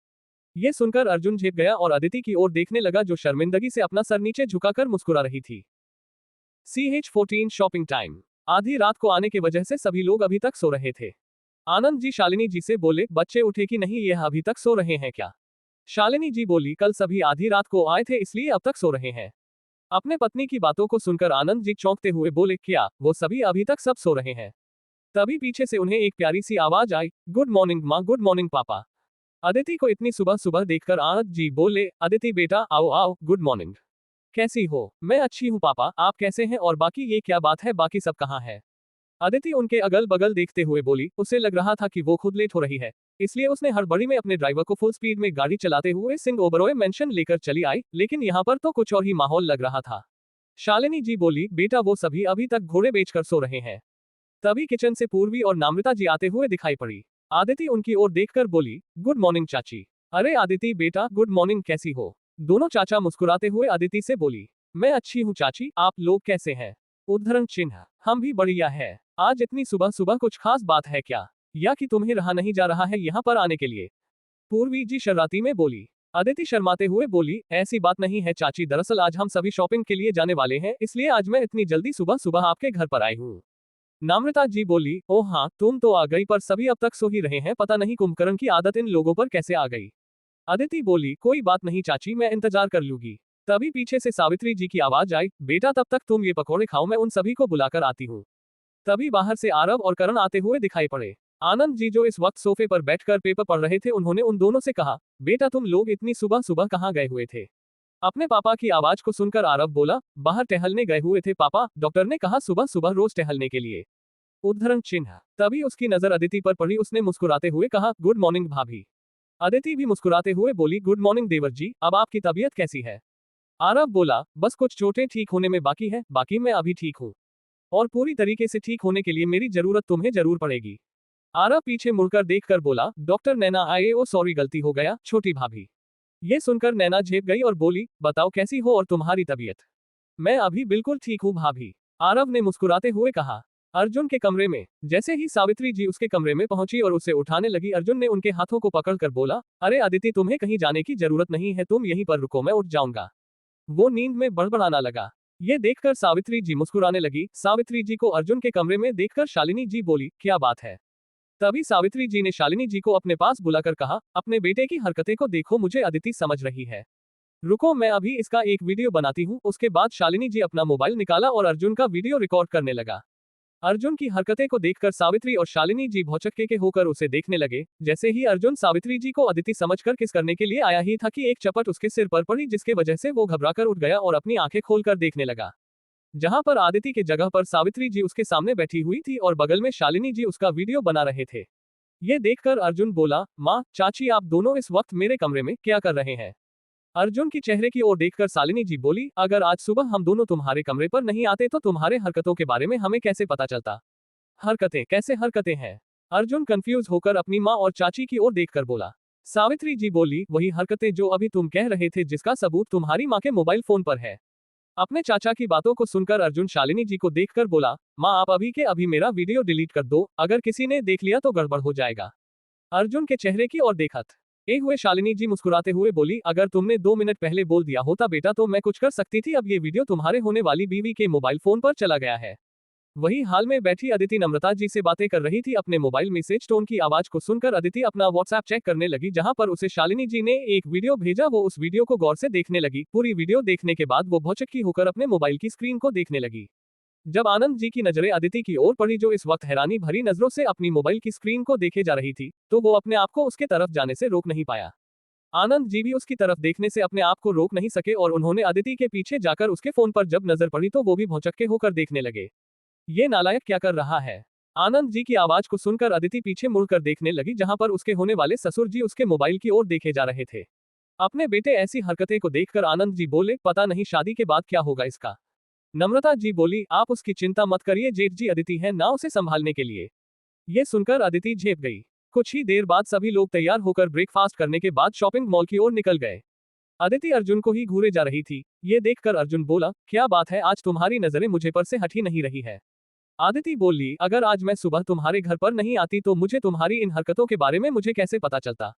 ये सुनकर अर्जुन झेप गया और अदिति की ओर देखने लगा जो शर्मिंदगी से अपना सर नीचे झुकाकर मुस्कुरा रही थी। CH14 shopping time. आधी रात को आने की वजह से सभी लोग अभी तक सो रहे थे। आनंद जी शालिनी जी से बोले, बच्चे उठे कि नहीं, यह अभी तक सो रहे हैं क्या? शालिनी जी बोली, कल सभी आधी रात को आए थे इसलिए अब तक सो रहे हैं। अपने पत्नी की बातों को सुनकर आनंद जी चौंकते हुए बोले, क्या वो सभी अभी तक सब सो रहे हैं? तभी पीछे से उन्हें एक प्यारी सी आवाज आई, गुड मॉर्निंग माँ, गुड मॉर्निंग पापा। अदिति को इतनी सुबह सुबह देखकर आनंद जी बोले, अदिति बेटा आओ आओ, गुड मॉर्निंग। कैसी हो? मैं अच्छी हूँ पापा, आप कैसे हैं? और बाकी ये क्या बात है, बाकी सब कहाँ है? अदिति उनके अगल बगल देखते हुए बोली, उसे लग रहा था कि वो खुद लेट हो रही है, इसलिए उसने हड़बड़ी में अपने ड्राइवर को फुल स्पीड में गाड़ी चलाते हुए सिंह ओबरॉय मेंशन लेकर चली आई, लेकिन यहाँ पर तो कुछ और ही माहौल लग रहा था। शालिनी जी बोली, बेटा वो सभी अभी तक घोड़े बेचकर सो रहे हैं। तभी किचन से पूर्वी और नम्रता जी आते हुए दिखाई पड़ी। आदिति उनकी ओर देखकर बोली, गुड मॉर्निंग चाची। अरे आदिति बेटा, गुड मॉर्निंग, कैसी हो? दोनों चाचा मुस्कुराते हुए आदिति से बोली, मैं अच्छी हूँ चाची, आप लोग कैसे हैं? उद्धरण चिन्ह, हम भी बढ़िया है। आज इतनी सुबह सुबह कुछ खास बात है क्या, या कि तुम्हें रहा नहीं जा रहा है यहाँ पर आने के लिए? पूर्वी जी शर्राती में बोली। अदिति शर्माते हुए बोली, ऐसी बात नहीं है चाची, दरअसल आज हम सभी शॉपिंग के लिए जाने वाले हैं, इसलिए आज मैं इतनी जल्दी सुबह सुबह आपके घर पर आई हूँ। नम्रता जी बोली, ओह हाँ तुम तो आ गई, पर सभी अब तक सो ही रहे हैं, पता नहीं कुंभकर्ण की आदत इन लोगों पर कैसे आ गई। अदिति बोली, कोई बात नहीं चाची, मैं इंतजार कर लूंगी। तभी पीछे से सावित्री जी की आवाज आई, बेटा तब तक तुम ये पकौड़े खाओ, मैं उन सभी को बुलाकर आती हूँ। तभी बाहर से आरव और करण आते हुए दिखाई पड़े। आनंद जी जो इस वक्त सोफे पर बैठकर पेपर पढ़ रहे थे, उन्होंने उन दोनों से कहा, बेटा तुम लोग इतनी सुबह सुबह कहाँ गए हुए थे? अपने पापा की आवाज को सुनकर आरव बोला, बाहर टहलने गए हुए थे पापा, डॉक्टर ने कहा सुबह सुबह रोज टहलने के लिए। उद्धरण चिन्ह, तभी उसकी नजर अदिति पर पड़ी, उसने मुस्कुराते हुए कहा, गुड मॉर्निंग भाभी। अदिति भी मुस्कुराते हुए बोली, गुड मॉर्निंग देवर जी, अब आपकी तबीयत कैसी है? आरव बोला, बस कुछ चोटें ठीक होने में बाकी है, बाकी मैं अभी ठीक हूँ। और पूरी तरीके से ठीक होने के लिए मेरी जरूरत तुम्हें जरूर पड़ेगी। आरव पीछे मुड़कर देखकर बोला, डॉक्टर नैना आए, ओ सॉरी गलती हो गया छोटी भाभी। ये सुनकर नैना झेप गई और बोली, बताओ कैसी हो और तुम्हारी तबीयत? मैं अभी बिल्कुल ठीक हूँ भाभी, आरव ने मुस्कुराते हुए कहा। अर्जुन के कमरे में जैसे ही सावित्री जी उसके कमरे में पहुंची और उसे उठाने लगी, अर्जुन ने उनके हाथों को पकड़कर बोला, अरे अदिति तुम्हें कहीं जाने की जरूरत नहीं है, तुम यहीं पर रुको, मैं उठ जाऊंगा। वो नींद में बड़बड़ाना लगा। ये देखकर सावित्री जी मुस्कुराने लगी। सावित्री जी को अर्जुन के कमरे में देखकर शालिनी जी बोली, क्या बात है? तभी सावित्री जी ने शालिनी जी को अपने पास बुलाकर कहा, अपने बेटे की हरकतें को देखो, मुझे अदिति समझ रही है। रुको मैं अभी इसका एक वीडियो बनाती हूँ। उसके बाद शालिनी जी अपना मोबाइल निकाला और अर्जुन का वीडियो रिकॉर्ड करने लगा। अर्जुन की हरकतें को देखकर सावित्री और शालिनी जी भौचक्के के होकर उसे देखने लगे। जैसे ही अर्जुन सावित्री जी को अदिति समझकर किस करने के लिए आया ही था कि एक चपट उसके सिर पर पड़ी, जिसके वजह से वो घबराकर उठ गया और अपनी आंखें खोलकर देखने लगा। जहां पर अदिति के जगह पर सावित्री जी उसके सामने बैठी हुई थी और बगल में शालिनी जी उसका वीडियो बना रहे थे। ये देखकर अर्जुन बोला, माँ चाची आप दोनों इस वक्त मेरे कमरे में क्या कर रहे हैं? अर्जुन की चेहरे की ओर देखकर शालिनी जी बोली, अगर आज सुबह हम दोनों तुम्हारे कमरे पर नहीं आते तो तुम्हारे हरकतों के बारे में हमें कैसे पता चलता? हरकतें कैसे हरकतें हैं? अर्जुन कंफ्यूज होकर अपनी माँ और चाची की ओर देखकर बोला। सावित्री जी बोली, वही हरकतें जो अभी तुम कह रहे थे, जिसका सबूत तुम्हारी माँ के मोबाइल फोन पर है। अपने चाचा की बातों को सुनकर अर्जुन शालिनी जी को देखकर बोला, माँ आप अभी के अभी मेरा वीडियो डिलीट कर दो, अगर किसी ने देख लिया तो गड़बड़ हो जाएगा। अर्जुन के चेहरे की ओर देखत ए हुए शालिनी जी मुस्कुराते हुए बोली, अगर तुमने 2 मिनट पहले बोल दिया होता बेटा तो मैं कुछ कर सकती थी, अब ये वीडियो तुम्हारे होने वाली बीवी के मोबाइल फोन पर चला गया है। वही हाल में बैठी अदिति नम्रता जी से बातें कर रही थी। अपने मोबाइल मैसेज टोन की आवाज को सुनकर अदिति अपना व्हाट्सएप चेक करने लगी, जहां पर उसे शालिनी जी ने एक वीडियो भेजा। वो उस वीडियो को गौर से देखने लगी। पूरी वीडियो देखने के बाद वो भौचक्की होकर अपने मोबाइल की स्क्रीन को देखने लगी। जब आनंद जी की नजरें अदिति की ओर पड़ी, जो इस वक्त हैरानी भरी नजरों से अपनी मोबाइल की स्क्रीन को देखे जा रही थी, तो वो अपने आप को उसके तरफ जाने से रोक नहीं पाया। आनंद जी भी उसकी तरफ देखने से अपने आप को रोक नहीं सके और उन्होंने अदिति के पीछे जाकर उसके फोन पर जब नजर पड़ी तो वो भी भौचक्के होकर देखने लगे। ये नालायक क्या कर रहा है? आनंद जी की आवाज को सुनकर अदिति पीछे मुड़कर देखने लगी, जहां पर उसके होने वाले ससुर जी उसके मोबाइल की ओर देखे जा रहे थे। अपने बेटे ऐसी हरकतें को देखकर आनंद जी बोले, पता नहीं शादी के बाद क्या होगा इसका। नम्रता जी बोली, आप उसकी चिंता मत करिए, जेठ जी अदिति है ना उसे संभालने के लिए। ये सुनकर अदिति झेप गई। कुछ ही देर बाद सभी लोग तैयार होकर ब्रेकफास्ट करने के बाद शॉपिंग मॉल की ओर निकल गए। अदिति अर्जुन को ही घूरे जा रही थी। ये देखकर अर्जुन बोला, क्या बात है, आज तुम्हारी नजरें मुझे पर से हट ही नहीं रही है। अदिति बोली, अगर आज मैं सुबह तुम्हारे घर पर नहीं आती तो मुझे तुम्हारी इन हरकतों के बारे में मुझे कैसे पता चलता?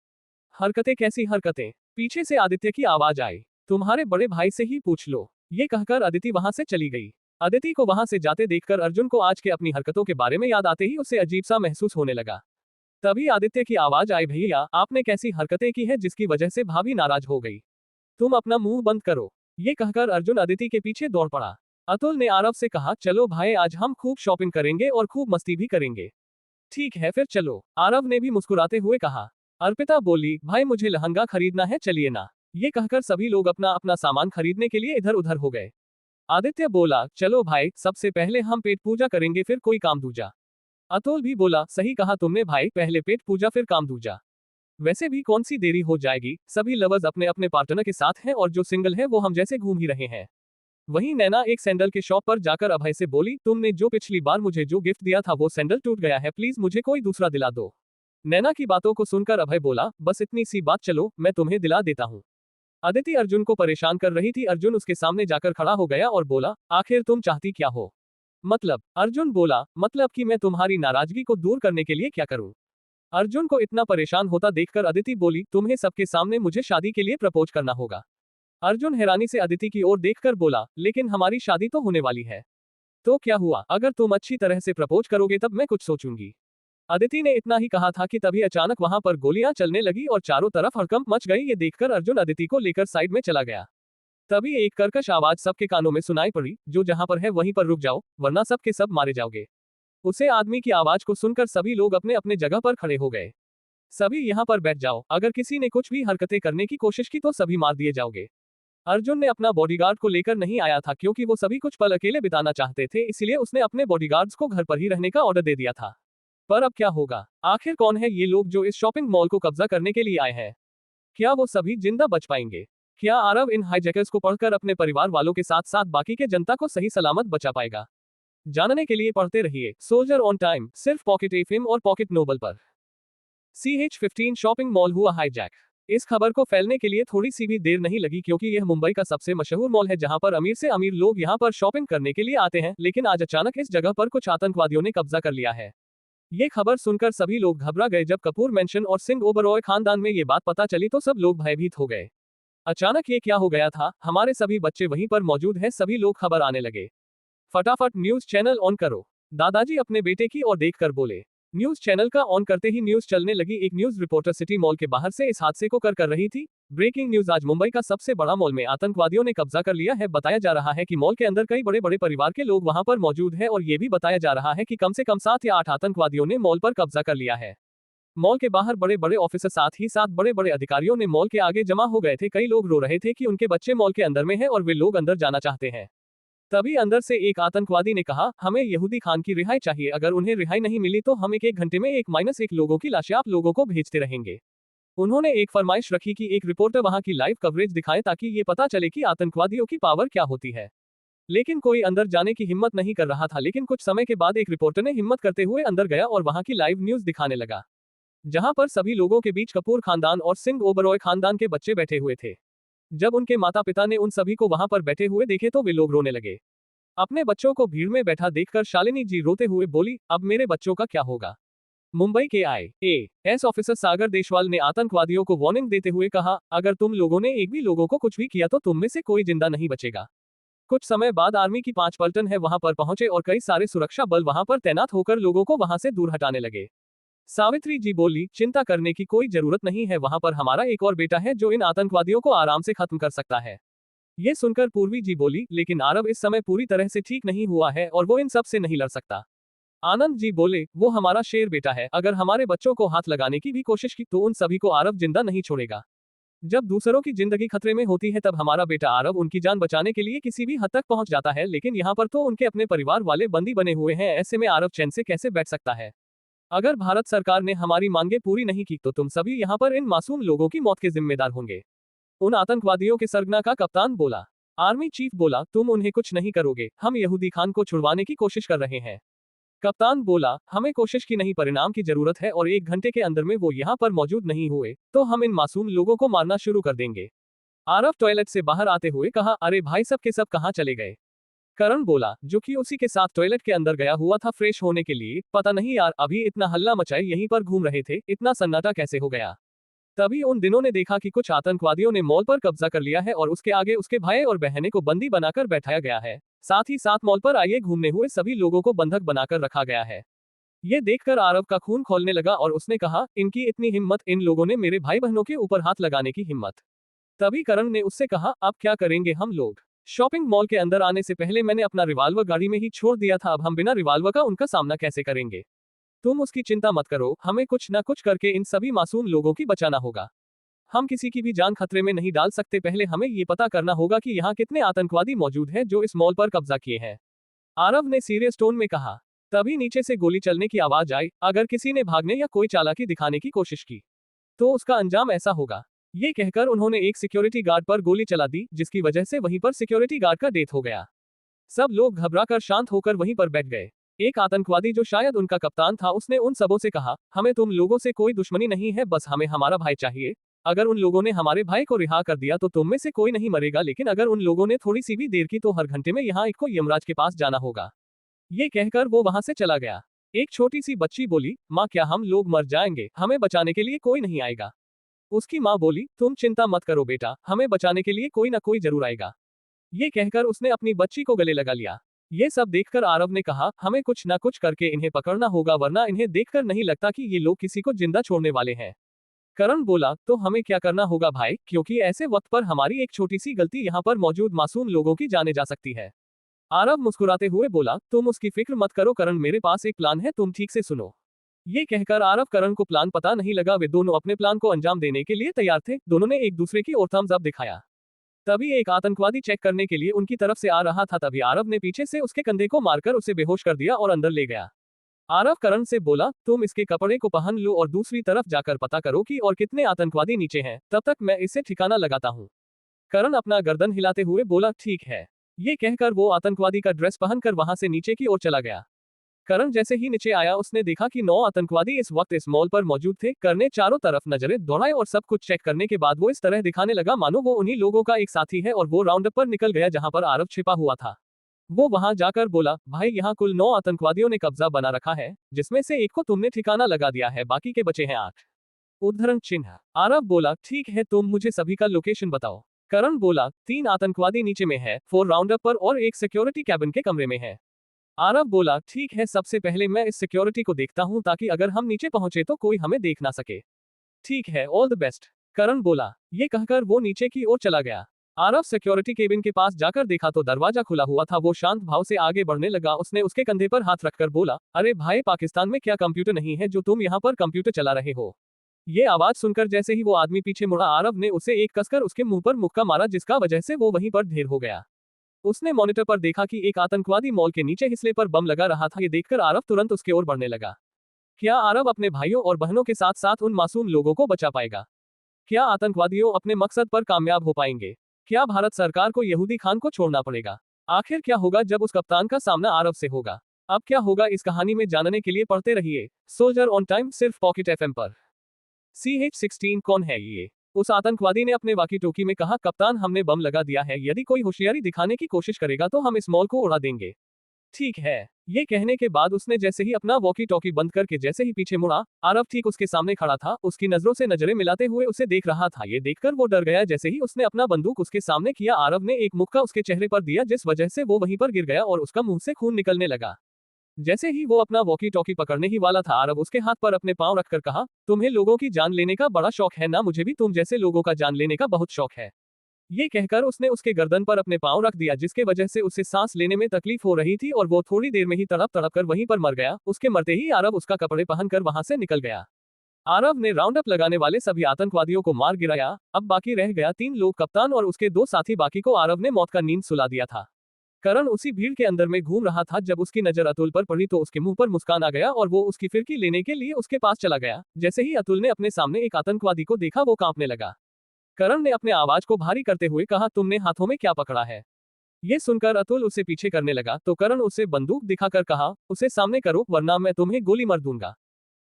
हरकतें कैसी हरकतें? पीछे से आदित्य की आवाज आई, तुम्हारे बड़े भाई से ही पूछ लो। ये कहकर अदिति वहां से चली गई। अदिति को वहां से जाते देखकर अर्जुन को आज के अपनी हरकतों के बारे में याद आते ही उसे अजीब सा महसूस होने लगा। तभी आदित्य की आवाज आई, भैया आपने कैसी हरकतें की है जिसकी वजह से भाभी नाराज हो गई। तुम अपना मुंह बंद करो। ये कहकर अर्जुन अदिति के पीछे दौड़ पड़ा। अतुल ने आरव से कहा, चलो भाई आज हम खूब शॉपिंग करेंगे और खूब मस्ती भी करेंगे। ठीक है फिर चलो, आरव ने भी मुस्कुराते हुए कहा। अर्पिता बोली, भाई मुझे लहंगा खरीदना है, चलिए ना। ये कहकर सभी लोग अपना अपना सामान खरीदने के लिए इधर उधर हो गए। आदित्य बोला, चलो भाई सबसे पहले हम पेट पूजा करेंगे फिर कोई काम दूजा। अतुल भी बोला, सही कहा तुमने भाई, पहले पेट पूजा फिर काम दूजा। वैसे भी कौन सी देरी हो जाएगी, सभी लवर्स अपने अपने पार्टनर के साथ हैं और जो सिंगल है वो हम जैसे घूम ही रहे हैं। वहीं नैना एक सैंडल के शॉप पर जाकर अभय से बोली, तुमने जो पिछली बार मुझे जो गिफ्ट दिया था वो सैंडल टूट गया है, प्लीज मुझे कोई दूसरा दिला दो। नैना की बातों को सुनकर अभय बोला, बस इतनी सी बात, चलो मैं तुम्हें दिला देता हूँ। अदिति अर्जुन को परेशान कर रही थी। अर्जुन उसके सामने जाकर खड़ा हो गया और बोला, आखिर तुम चाहती क्या हो? मतलब? अर्जुन बोला, मतलब कि मैं तुम्हारी नाराजगी को दूर करने के लिए क्या करूं? अर्जुन को इतना परेशान होता देखकर अदिति बोली, तुम्हें सबके सामने मुझे शादी के लिए प्रपोज करना होगा। अर्जुन हैरानी से अदिति की ओर देखकर बोला, लेकिन हमारी शादी तो होने वाली है। तो क्या हुआ, अगर तुम अच्छी तरह से प्रपोज करोगे तब मैं कुछ सोचूंगी। अदिति ने इतना ही कहा था कि तभी अचानक वहां पर गोलियां चलने लगी और चारों तरफ हड़कंप मच गई। ये देखकर अर्जुन अदिति को लेकर साइड में चला गया। तभी एक कर्कश आवाज सबके कानों में सुनाई पड़ी, जो जहां पर है वहीं पर रुक जाओ, वरना सब के सब मारे जाओगे। उसे आदमी की आवाज को सुनकर सभी लोग अपने अपने जगह पर खड़े हो गए। सभी यहाँ पर बैठ जाओ, अगर किसी ने कुछ भी हरकतें करने की कोशिश की तो सभी मार दिए जाओगे। अर्जुन ने अपना बॉडीगार्ड को लेकर नहीं आया था क्योंकि वो सभी कुछ पल अकेले बिताना चाहते थे, इसलिए उसने अपने बॉडीगार्ड्स को घर पर ही रहने का ऑर्डर दे दिया था। पर अब क्या होगा? आखिर कौन है ये लोग जो इस शॉपिंग मॉल को कब्जा करने के लिए आए हैं? क्या वो सभी जिंदा बच पाएंगे? क्या आरव इन हाईजैकर्स को पढ़कर अपने परिवार वालों के साथ साथ बाकी के जनता को सही सलामत बचा पाएगा? जानने के लिए पढ़ते रहिए सोल्जर ऑन टाइम, सिर्फ पॉकेट एफएम और पॉकेट नोबल पर। CH15 शॉपिंग मॉल हुआ हाईजैक। इस खबर को फैलने के लिए थोड़ी सी भी देर नहीं लगी क्योंकि यह मुंबई का सबसे मशहूर मॉल है जहां पर अमीर से अमीर लोग यहां पर शॉपिंग करने के लिए आते हैं, लेकिन आज अचानक इस जगह पर कुछ आतंकवादियों ने कब्जा कर लिया है। ये खबर सुनकर सभी लोग घबरा गए। जब कपूर मेंशन और सिंह ओबरॉय खानदान में ये बात पता चली तो सब लोग भयभीत हो गए। अचानक ये क्या हो गया था? हमारे सभी बच्चे वहीं पर मौजूद हैं, सभी लोग खबर आने लगे। फटाफट न्यूज चैनल ऑन करो। दादाजी अपने बेटे की ओर देखकर बोले। न्यूज चैनल का ऑन करते ही न्यूज चलने लगी। एक न्यूज रिपोर्टर सिटी मॉल के बाहर से इस हादसे को कर रही थी। ब्रेकिंग न्यूज, आज मुंबई का सबसे बड़ा मॉल में आतंकवादियों ने कब्जा कर लिया है। बताया जा रहा है कि मॉल के अंदर कई बड़े बड़े परिवार के लोग वहां पर मौजूद हैं और ये भी बताया जा रहा है कि कम से कम 7 या 8 आतंकवादियों ने मॉल पर कब्जा कर लिया है। मॉल के बाहर बड़े बड़े ऑफिसर साथ ही साथ बड़े बड़े अधिकारियों ने मॉल के आगे जमा हो गए थे। कई लोग रो रहे थे कि उनके बच्चे मॉल के अंदर में हैं और वे लोग अंदर जाना चाहते हैं। तभी अंदर से एक आतंकवादी ने कहा, हमें यहूदी खान की रिहाई चाहिए, अगर उन्हें रिहाई नहीं मिली तो हम एक घंटे में 1-1 लोगों की लाशें आप लोगों को भेजते रहेंगे। उन्होंने एक फरमाइश रखी कि एक रिपोर्टर वहां की लाइव कवरेज दिखाए ताकि ये पता चले कि आतंकवादियों की पावर क्या होती है। लेकिन कोई अंदर जाने की हिम्मत नहीं कर रहा था, लेकिन कुछ समय के बाद एक रिपोर्टर ने हिम्मत करते हुए अंदर गया और वहां की लाइव न्यूज दिखाने लगा, जहां पर सभी लोगों के बीच कपूर खानदान और सिंह ओबरॉय खानदान के बच्चे बैठे हुए थे। जब उनके माता पिता ने उन सभी को वहां पर बैठे हुए देखे तो वे लोग रोने लगे। अपने बच्चों को भीड़ में बैठा देखकर शालिनी जी रोते हुए बोली, अब मेरे बच्चों का क्या होगा? मुंबई के IAS ऑफिसर सागर देशवाल ने आतंकवादियों को वार्निंग देते हुए कहा, अगर तुम लोगों ने एक भी लोगों को कुछ भी किया तो तुम में से कोई जिंदा नहीं बचेगा। कुछ समय बाद आर्मी की 5 पलटन है वहां पर पहुंचे और कई सारे सुरक्षा बल वहां पर तैनात होकर लोगों को वहां से दूर हटाने लगे। सावित्री जी बोली, चिंता करने की कोई जरूरत नहीं है, वहां पर हमारा एक और बेटा है जो इन आतंकवादियों को आराम से खत्म कर सकता है। ये सुनकर पूर्वी जी बोली, लेकिन आरव इस समय पूरी तरह से ठीक नहीं हुआ है और वो इन सब से नहीं लड़ सकता। आनंद जी बोले, वो हमारा शेर बेटा है, अगर हमारे बच्चों को हाथ लगाने की भी कोशिश की तो उन सभी को आरव जिंदा नहीं छोड़ेगा। जब दूसरों की जिंदगी खतरे में होती है तब हमारा बेटा आरव उनकी जान बचाने के लिए किसी भी हद तक पहुंच जाता है, लेकिन यहाँ पर तो उनके अपने परिवार वाले बंदी बने हुए हैं, ऐसे में आरव चैन से कैसे बैठ सकता है? अगर भारत सरकार ने हमारी मांगे पूरी नहीं की तो तुम सभी यहाँ पर इन मासूम लोगों की मौत के जिम्मेदार होंगे। उन आतंकवादियों के सरगना का कप्तान बोला। आर्मी चीफ बोला, तुम उन्हें कुछ नहीं करोगे, हम यहूदी खान को छुड़वाने की कोशिश कर रहे हैं। कप्तान बोला, हमें कोशिश की नहीं परिणाम की जरूरत है और 1 घंटे के अंदर में वो यहाँ पर मौजूद नहीं हुए तो हम इन मासूम लोगों को मारना शुरू कर देंगे। आरव टॉयलेट से बाहर आते हुए कहा, अरे भाई सब के सब कहाँ चले गए? करण बोला, जो कि उसी के साथ टॉयलेट के अंदर गया हुआ था फ्रेश होने के लिए, पता नहीं यार, अभी इतना हल्ला मचाए यहीं पर घूम रहे थे, इतना सन्नाटा कैसे हो गया? तभी उन दिनों ने देखा कि कुछ आतंकवादियों ने मॉल पर कब्जा कर लिया है और उसके आगे उसके भाई और बहनें को बंदी बनाकर बैठाया गया है। साथ ही साथ मॉल पर आए घूमने हुए सभी लोगों को बंधक बनाकर रखा गया है। ये देखकर आरव का खून खौलने लगा और उसने कहा, इनकी इतनी हिम्मत, इन लोगों ने मेरे भाई बहनों के ऊपर हाथ लगाने की हिम्मत। तभी करण ने उससे कहा, अब क्या करेंगे हम लोग? शॉपिंग मॉल के अंदर आने से पहले मैंने अपना रिवॉल्वर गाड़ी में ही छोड़ दिया था, अब हम बिना रिवॉल्वर का उनका सामना कैसे करेंगे? तुम उसकी चिंता मत करो, हमें कुछ न कुछ करके इन सभी मासूम लोगों की बचाना होगा। हम किसी की भी जान खतरे में नहीं डाल सकते, पहले हमें ये पता करना होगा कि यहाँ कितने आतंकवादी मौजूद हैं जो इस मॉल पर कब्जा किए हैं। आरव ने सीरियस टोन में कहा। तभी नीचे से गोली चलने की आवाज आई, अगर किसी ने भागने या कोई चालाकी दिखाने की कोशिश की तो उसका अंजाम ऐसा होगा। ये कहकर उन्होंने एक सिक्योरिटी गार्ड पर गोली चला दी, जिसकी वजह से वहीं पर सिक्योरिटी गार्ड का डेथ हो गया। सब लोग घबराकर शांत होकर वहीं पर बैठ गए। एक आतंकवादी जो शायद उनका कप्तान था, उसने उन सबों से कहा, हमें तुम लोगों से कोई दुश्मनी नहीं है, बस हमें हमारा भाई चाहिए। अगर उन लोगों ने हमारे भाई को रिहा कर दिया तो तुम में से कोई नहीं मरेगा, लेकिन अगर उन लोगों ने थोड़ी सी भी देर की तो हर घंटे में यहाँ एक को यमराज के पास जाना होगा। ये कहकर वो वहां से चला गया। एक छोटी सी बच्ची बोली, माँ क्या हम लोग मर जाएंगे? हमें बचाने के लिए कोई नहीं आएगा। उसकी माँ बोली, तुम चिंता मत करो बेटा, हमें बचाने के लिए कोई ना कोई जरूर आएगा। ये कहकर उसने अपनी बच्ची को गले लगा लिया। ये सब देखकर आरव ने कहा, हमें कुछ ना कुछ करके इन्हें पकड़ना होगा, वरना इन्हें देखकर नहीं लगता कि ये लोग किसी को जिंदा छोड़ने वाले हैं। करण बोला, तो हमें क्या करना होगा भाई, क्योंकि ऐसे वक्त पर हमारी एक छोटी सी गलती यहाँ पर मौजूद मासूम लोगों की जाने जा सकती है। आरव मुस्कुराते हुए बोला, तुम उसकी फिक्र मत करो करण, मेरे पास एक प्लान है, तुम ठीक से सुनो। ये कहकर आरव करण को प्लान पता नहीं लगा, वे दोनों अपने प्लान को अंजाम देने के लिए तैयार थे। दोनों ने एक दूसरे की ओर थम्स अप दिखाया। तभी एक आतंकवादी चेक करने के लिए उनकी तरफ से आ रहा था, तभी आरव ने पीछे से उसके कंधे को मारकर उसे बेहोश कर दिया और अंदर ले गया। आरव करण से बोला, तुम इसके कपड़े को पहन लो और दूसरी तरफ जाकर पता करो कि और कितने आतंकवादी नीचे हैं, तब तक मैं इसे ठिकाना लगाता हूँ। करण अपना गर्दन हिलाते हुए बोला, ठीक है। ये कहकर वो आतंकवादी का ड्रेस पहनकर वहां से नीचे की ओर चला गया। करण जैसे ही नीचे आया, उसने देखा कि 9 आतंकवादी इस वक्त इस मॉल पर मौजूद थे। करण ने चारों तरफ नजरें दौड़ाई और सब कुछ चेक करने के बाद वो इस तरह दिखाने लगा मानो वो उन्हीं लोगों का एक साथी है और वो राउंड अप पर निकल गया जहां पर आरव छिपा हुआ था। वो वहां जाकर बोला, भाई यहाँ कुल 9 आतंकवादियों ने कब्जा बना रखा है, जिसमें से एक को तुमने ठिकाना लगा दिया है, बाकी के बचे हैं 8। उद्धरण चिन्ह। आरव बोला, ठीक है, तुम मुझे सभी का लोकेशन बताओ। करण बोला, 3 आतंकवादी नीचे में है, 4 राउंड अप पर और एक सिक्योरिटी कैबिन के कमरे में है। आरव बोला, ठीक है, सबसे पहले मैं इस सिक्योरिटी को देखता हूं ताकि अगर हम नीचे पहुंचे तो कोई हमें देख ना सके। ठीक है, ऑल द बेस्ट। करण बोला। ये कहकर वो नीचे की ओर चला गया। आरव सिक्योरिटी केबिन के पास जाकर देखा तो दरवाजा खुला हुआ था। वो शांत भाव से आगे बढ़ने लगा। उसने उसके कंधे पर हाथ रखकर बोला, अरे भाई, पाकिस्तान में क्या कंप्यूटर नहीं है जो तुम यहाँ पर कंप्यूटर चला रहे हो? ये आवाज सुनकर जैसे ही वो आदमी पीछे मुड़ा, आरव ने उसे एक कसकर उसके मुंह पर मुक्का मारा, जिसका वजह से वो वहीं पर ढेर हो गया। उसने मॉनिटर पर देखा कि एक आतंकवादी मॉल के नीचे हिस्से पर बम लगा रहा था। ये देखकर आरव तुरंत उसके ओर बढ़ने लगा। क्या आरव अपने भाइयों और बहनों के साथ साथ उन मासूम लोगों को बचा पाएगा? क्या आतंकवादियों अपने मकसद पर कामयाब हो पाएंगे? क्या भारत सरकार को यहूदी खान को छोड़ना पड़ेगा? आखिर क्या होगा जब उस कप्तान का सामना आरव से होगा? अब क्या होगा इस कहानी में जानने के लिए पढ़ते रहिए सोल्जर ऑन टाइम, सिर्फ पॉकेट एफएम पर। CH-16 कौन है ये? उस आतंकवादी ने अपने वाकी टोकी में कहा, कप्तान, हमने बम लगा दिया है, यदि कोई होशियारी दिखाने की कोशिश करेगा तो हम इस मॉल को उड़ा देंगे। ठीक है। ये कहने के बाद उसने जैसे ही अपना वॉकी टॉकी बंद करके जैसे ही पीछे मुड़ा, आरव ठीक उसके सामने खड़ा था। उसकी नजरों से नजरें मिलाते हुए उसे देख रहा था। ये देखकर वो डर गया। जैसे ही उसने अपना बंदूक उसके सामने किया, आरव ने एक मुक्का उसके चेहरे पर दिया, जिस वजह से वो वहीं पर गिर गया और उसका मुंह से खून निकलने लगा। जैसे ही वो अपना वॉकी टॉकी पकड़ने ही वाला था, आरव उसके हाथ पर अपने पांव रखकर कहा, तुम्हें लोगों की जान लेने का बड़ा शौक है ना? मुझे भी तुम जैसे लोगों का जान लेने का बहुत शौक है। ये कहकर उसने उसके गर्दन पर अपने पांव रख दिया, जिसके वजह से उसे सांस लेने में तकलीफ हो रही थी और वो थोड़ी देर में ही तड़प तड़प कर वहीं पर मर गया। उसके मरते ही आरव उसका कपड़े पहनकर वहां से निकल गया। आरव ने राउंड अप लगाने वाले सभी आतंकवादियों को मार गिराया। अब बाकी रह गया 3 लोग, कप्तान और उसके 2 साथी। बाकी को आरव ने मौत का नींद सुला दिया था। करण उसी भीड़ के अंदर में घूम रहा था। जब उसकी नजर अतुल पर पड़ी तो उसके मुंह पर मुस्कान आ गया और वो उसकी फिरकी लेने के लिए उसके पास चला गया। जैसे ही अतुल ने अपने सामने एक आतंकवादी को देखा, वो कांपने लगा। करण ने अपने आवाज को भारी करते हुए कहा, तुमने हाथों में क्या पकड़ा है? ये सुनकर अतुल उसे पीछे करने लगा तो करण उसे बंदूक दिखाकर कहा, उसे सामने करो वरना मैं तुम्हें गोली मार दूंगा।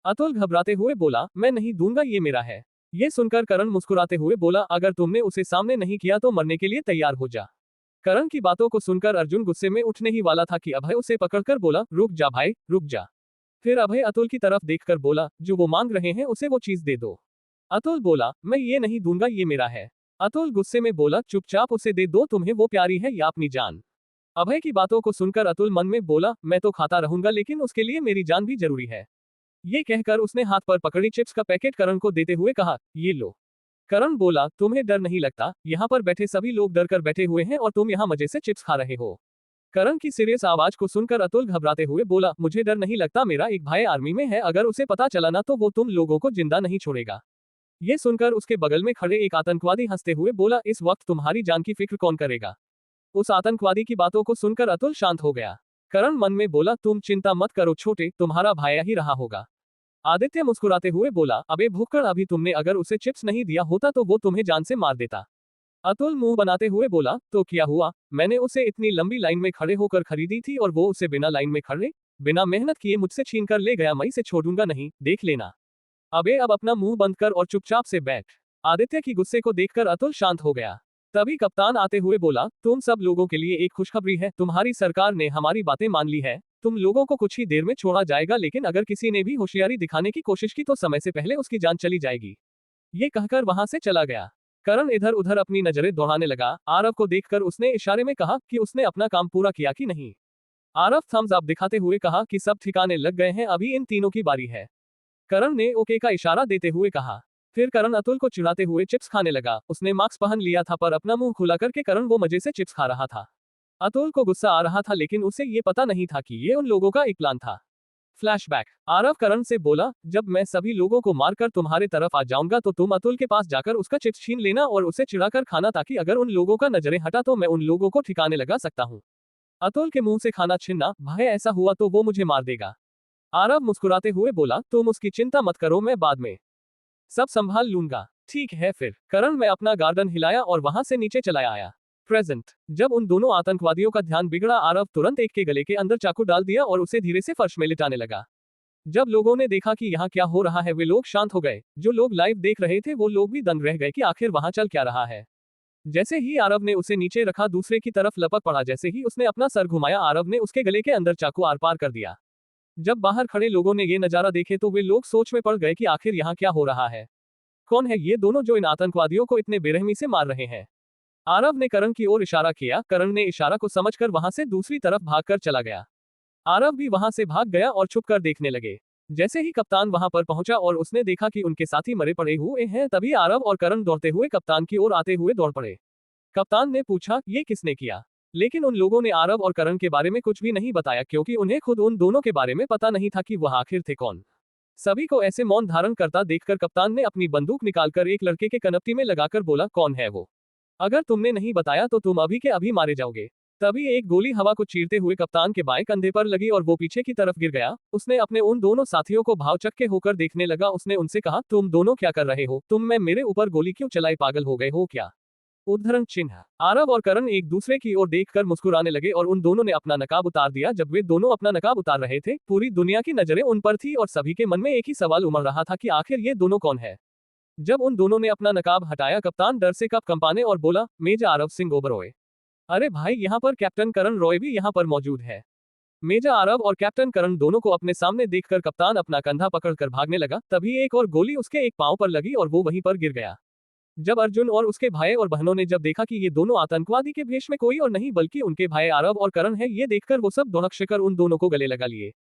अतुल घबराते हुए बोला, मैं नहीं दूंगा, ये मेरा है। ये सुनकर करण मुस्कुराते हुए बोला, अगर तुमने उसे सामने नहीं किया तो मरने के लिए तैयार हो जा। करण की बातों को सुनकर अर्जुन गुस्से में उठने ही वाला था कि अभय उसे पकड़कर बोला, रुक जा भाई, रुक जा। फिर अभय अतुल की तरफ देखकर बोला, जो वो मांग रहे हैं उसे वो चीज दे दो। अतुल बोला, मैं ये नहीं दूंगा, ये मेरा है। अतुल गुस्से में बोला, चुपचाप उसे दे दो, तुम्हें वो प्यारी है या अपनी जान? अभय की बातों को सुनकर अतुल मन में बोला, मैं तो खाता रहूंगा लेकिन उसके लिए मेरी जान भी जरूरी है। ये कहकर उसने हाथ पर पकड़ी चिप्स का पैकेट करण को देते हुए कहा, ये लो। करण बोला, तुम्हें डर नहीं लगता? यहाँ पर बैठे सभी लोग डर कर बैठे हुए हैं और तुम यहाँ मजे से चिप्स खा रहे हो। करण की सीरियस आवाज को सुनकर अतुल घबराते हुए बोला, मुझे डर नहीं लगता, मेरा एक भाई आर्मी में है, अगर उसे पता चला ना तो वो तुम लोगों को जिंदा नहीं छोड़ेगा। ये सुनकर उसके बगल में खड़े एक आतंकवादी हंसते हुए बोला, इस वक्त तुम्हारी जान की फिक्र कौन करेगा? उस आतंकवादी की बातों को सुनकर अतुल शांत हो गया। करण मन में बोला, तुम चिंता मत करो छोटे, तुम्हारा भाई ही रहा होगा। आदित्य मुस्कुराते हुए बोला, अबे भुक्कड़, अभी तुमने अगर उसे चिप्स नहीं दिया होता तो वो तुम्हें जान से मार देता। अतुल मुंह बनाते हुए बोला, तो क्या हुआ? मैंने उसे इतनी लंबी लाइन में खड़े होकर खरीदी थी और वो उसे बिना लाइन में खड़े, बिना मेहनत किए मुझसे छीन कर ले गया। मैं इसे छोड़ूंगा नहीं, देख लेना। अबे अब अपना मुंह बंद कर और चुपचाप से बैठ। आदित्य की गुस्से को देखकर अतुल शांत हो गया। तभी कप्तान आते हुए बोला, तुम सब लोगों के लिए एक खुशखबरी है, तुम्हारी सरकार ने हमारी बातें मान ली है। तुम लोगों को कुछ ही देर में छोड़ा जाएगा, लेकिन अगर किसी ने भी होशियारी दिखाने की कोशिश की तो समय से पहले उसकी जान चली जाएगी। ये कहकर वहां से चला गया। करण इधर उधर अपनी नजरें दौड़ाने लगा। आरव को देखकर उसने इशारे में कहा कि उसने अपना काम पूरा किया कि नहीं। आरव थम्स अप दिखाते हुए कहा कि सब ठिकाने लग गए हैं, अभी इन तीनों की बारी है। करण ने ओके का इशारा देते हुए कहा। फिर करण अतुल को चिढ़ाते हुए चिप्स खाने लगा। उसने मास्क पहन लिया था पर अपना मुंह खुला करके करण वो मजे से चिप्स खा रहा था। अतुल को गुस्सा आ रहा था लेकिन उसे ये पता नहीं था कि ये उन लोगों का एक प्लान था। फ्लैशबैक। आरव करण से बोला, जब मैं सभी लोगों को मारकर तुम्हारे तरफ आ जाऊंगा तो तुम अतुल के पास जाकर उसका चिप्स छीन लेना और उसे चिढ़ाकर खाना, ताकि अगर उन लोगों का नजरें हटा तो मैं उन लोगों को ठिकाने लगा सकता हूँ। अतुल के मुंह से खाना छीनना, भाई ऐसा हुआ तो वो मुझे मार देगा। आरव मुस्कुराते हुए बोला, तुम उसकी चिंता मत करो, मैं बाद में सब संभाल लूंगा। ठीक है फिर। करण में अपना गार्डन हिलाया और वहां से नीचे चला आया। प्रेजेंट। जब उन दोनों आतंकवादियों का ध्यान बिगड़ा, आरव तुरंत एक के गले के अंदर चाकू डाल दिया और उसे धीरे से फर्श में लिटाने लगा। जब लोगों ने देखा कि यहाँ क्या हो रहा है, वे लोग शांत हो गए। जो लोग लाइव देख रहे थे वो लोग भी दंग रह गए कि आखिर वहां चल क्या रहा है। जैसे ही आरव ने उसे नीचे रखा, दूसरे की तरफ लपक पड़ा। जैसे ही उसने अपना सर घुमाया, आरव ने उसके गले के अंदर चाकू आर पार कर दिया। जब बाहर खड़े लोगों ने ये नजारा देखे तो वे लोग सोच में पड़ गए कि आखिर यहाँ क्या हो रहा है। कौन है ये दोनों जो इन आतंकवादियों को इतने बेरहमी से मार रहे हैं? आरव ने करण की ओर इशारा किया। करण ने इशारा को समझकर वहां से दूसरी तरफ भागकर चला गया। आरव भी वहां से भाग गया और छुपकर देखने लगे। जैसे ही कप्तान वहां पर पहुंचा और उसने देखा कि उनके साथी मरे पड़े हुए हैं, तभी आरव और करण दौड़ते हुए कप्तान की ओर आते हुए दौड़ पड़े। कप्तान ने पूछा, ये किसने किया? लेकिन उन लोगों ने आरव और करण के बारे में कुछ भी नहीं बताया, क्योंकि उन्हें खुद उन दोनों के बारे में पता नहीं था कि वह आखिर थे कौन। सभी को ऐसे मौन धारण करता देखकर कप्तान ने अपनी बंदूक निकालकर एक लड़के के कनपटी में लगाकर बोला, कौन है वो? अगर तुमने नहीं बताया तो तुम अभी के अभी मारे जाओगे। तभी एक गोली हवा को चीरते हुए कप्तान के बाएं कंधे पर लगी और वो पीछे की तरफ गिर गया। उसने अपने उन दोनों साथियों को भावचक्के होकर देखने लगा। उसने उनसे कहा, तुम दोनों क्या कर रहे हो? तुम में मेरे ऊपर गोली क्यों चलाई? पागल हो गए हो क्या? उद्धरण चिन्ह। आरव और करण एक दूसरे की ओर देखकर मुस्कुराने लगे और उन दोनों ने अपना नकाब उतार दिया। जब वे दोनों अपना नकाब उतार रहे थे, पूरी दुनिया की नजरें उन पर थी और सभी के मन में एक ही सवाल उमड़ रहा था कि आखिर ये दोनों कौन है। जब उन दोनों ने अपना नकाब हटाया, कप्तान डर से कप कंपाने और बोला, मेजर आरव सिंह ओबरॉय। अरे भाई, यहाँ पर कैप्टन करण रॉय भी यहाँ पर मौजूद है। मेजर आरव और कैप्टन करण दोनों को अपने सामने देखकर कप्तान अपना कंधा पकड़कर भागने लगा। तभी एक और गोली उसके एक पांव पर लगी और वो वहीं पर गिर गया। जब अर्जुन और उसके भाई और बहनों ने जब देखा कि ये दोनों आतंकवादी के भेष में कोई और नहीं बल्कि उनके भाई आरव और करण है, ये देखकर वो सब दौड़क उन दोनों को गले लगा लिए।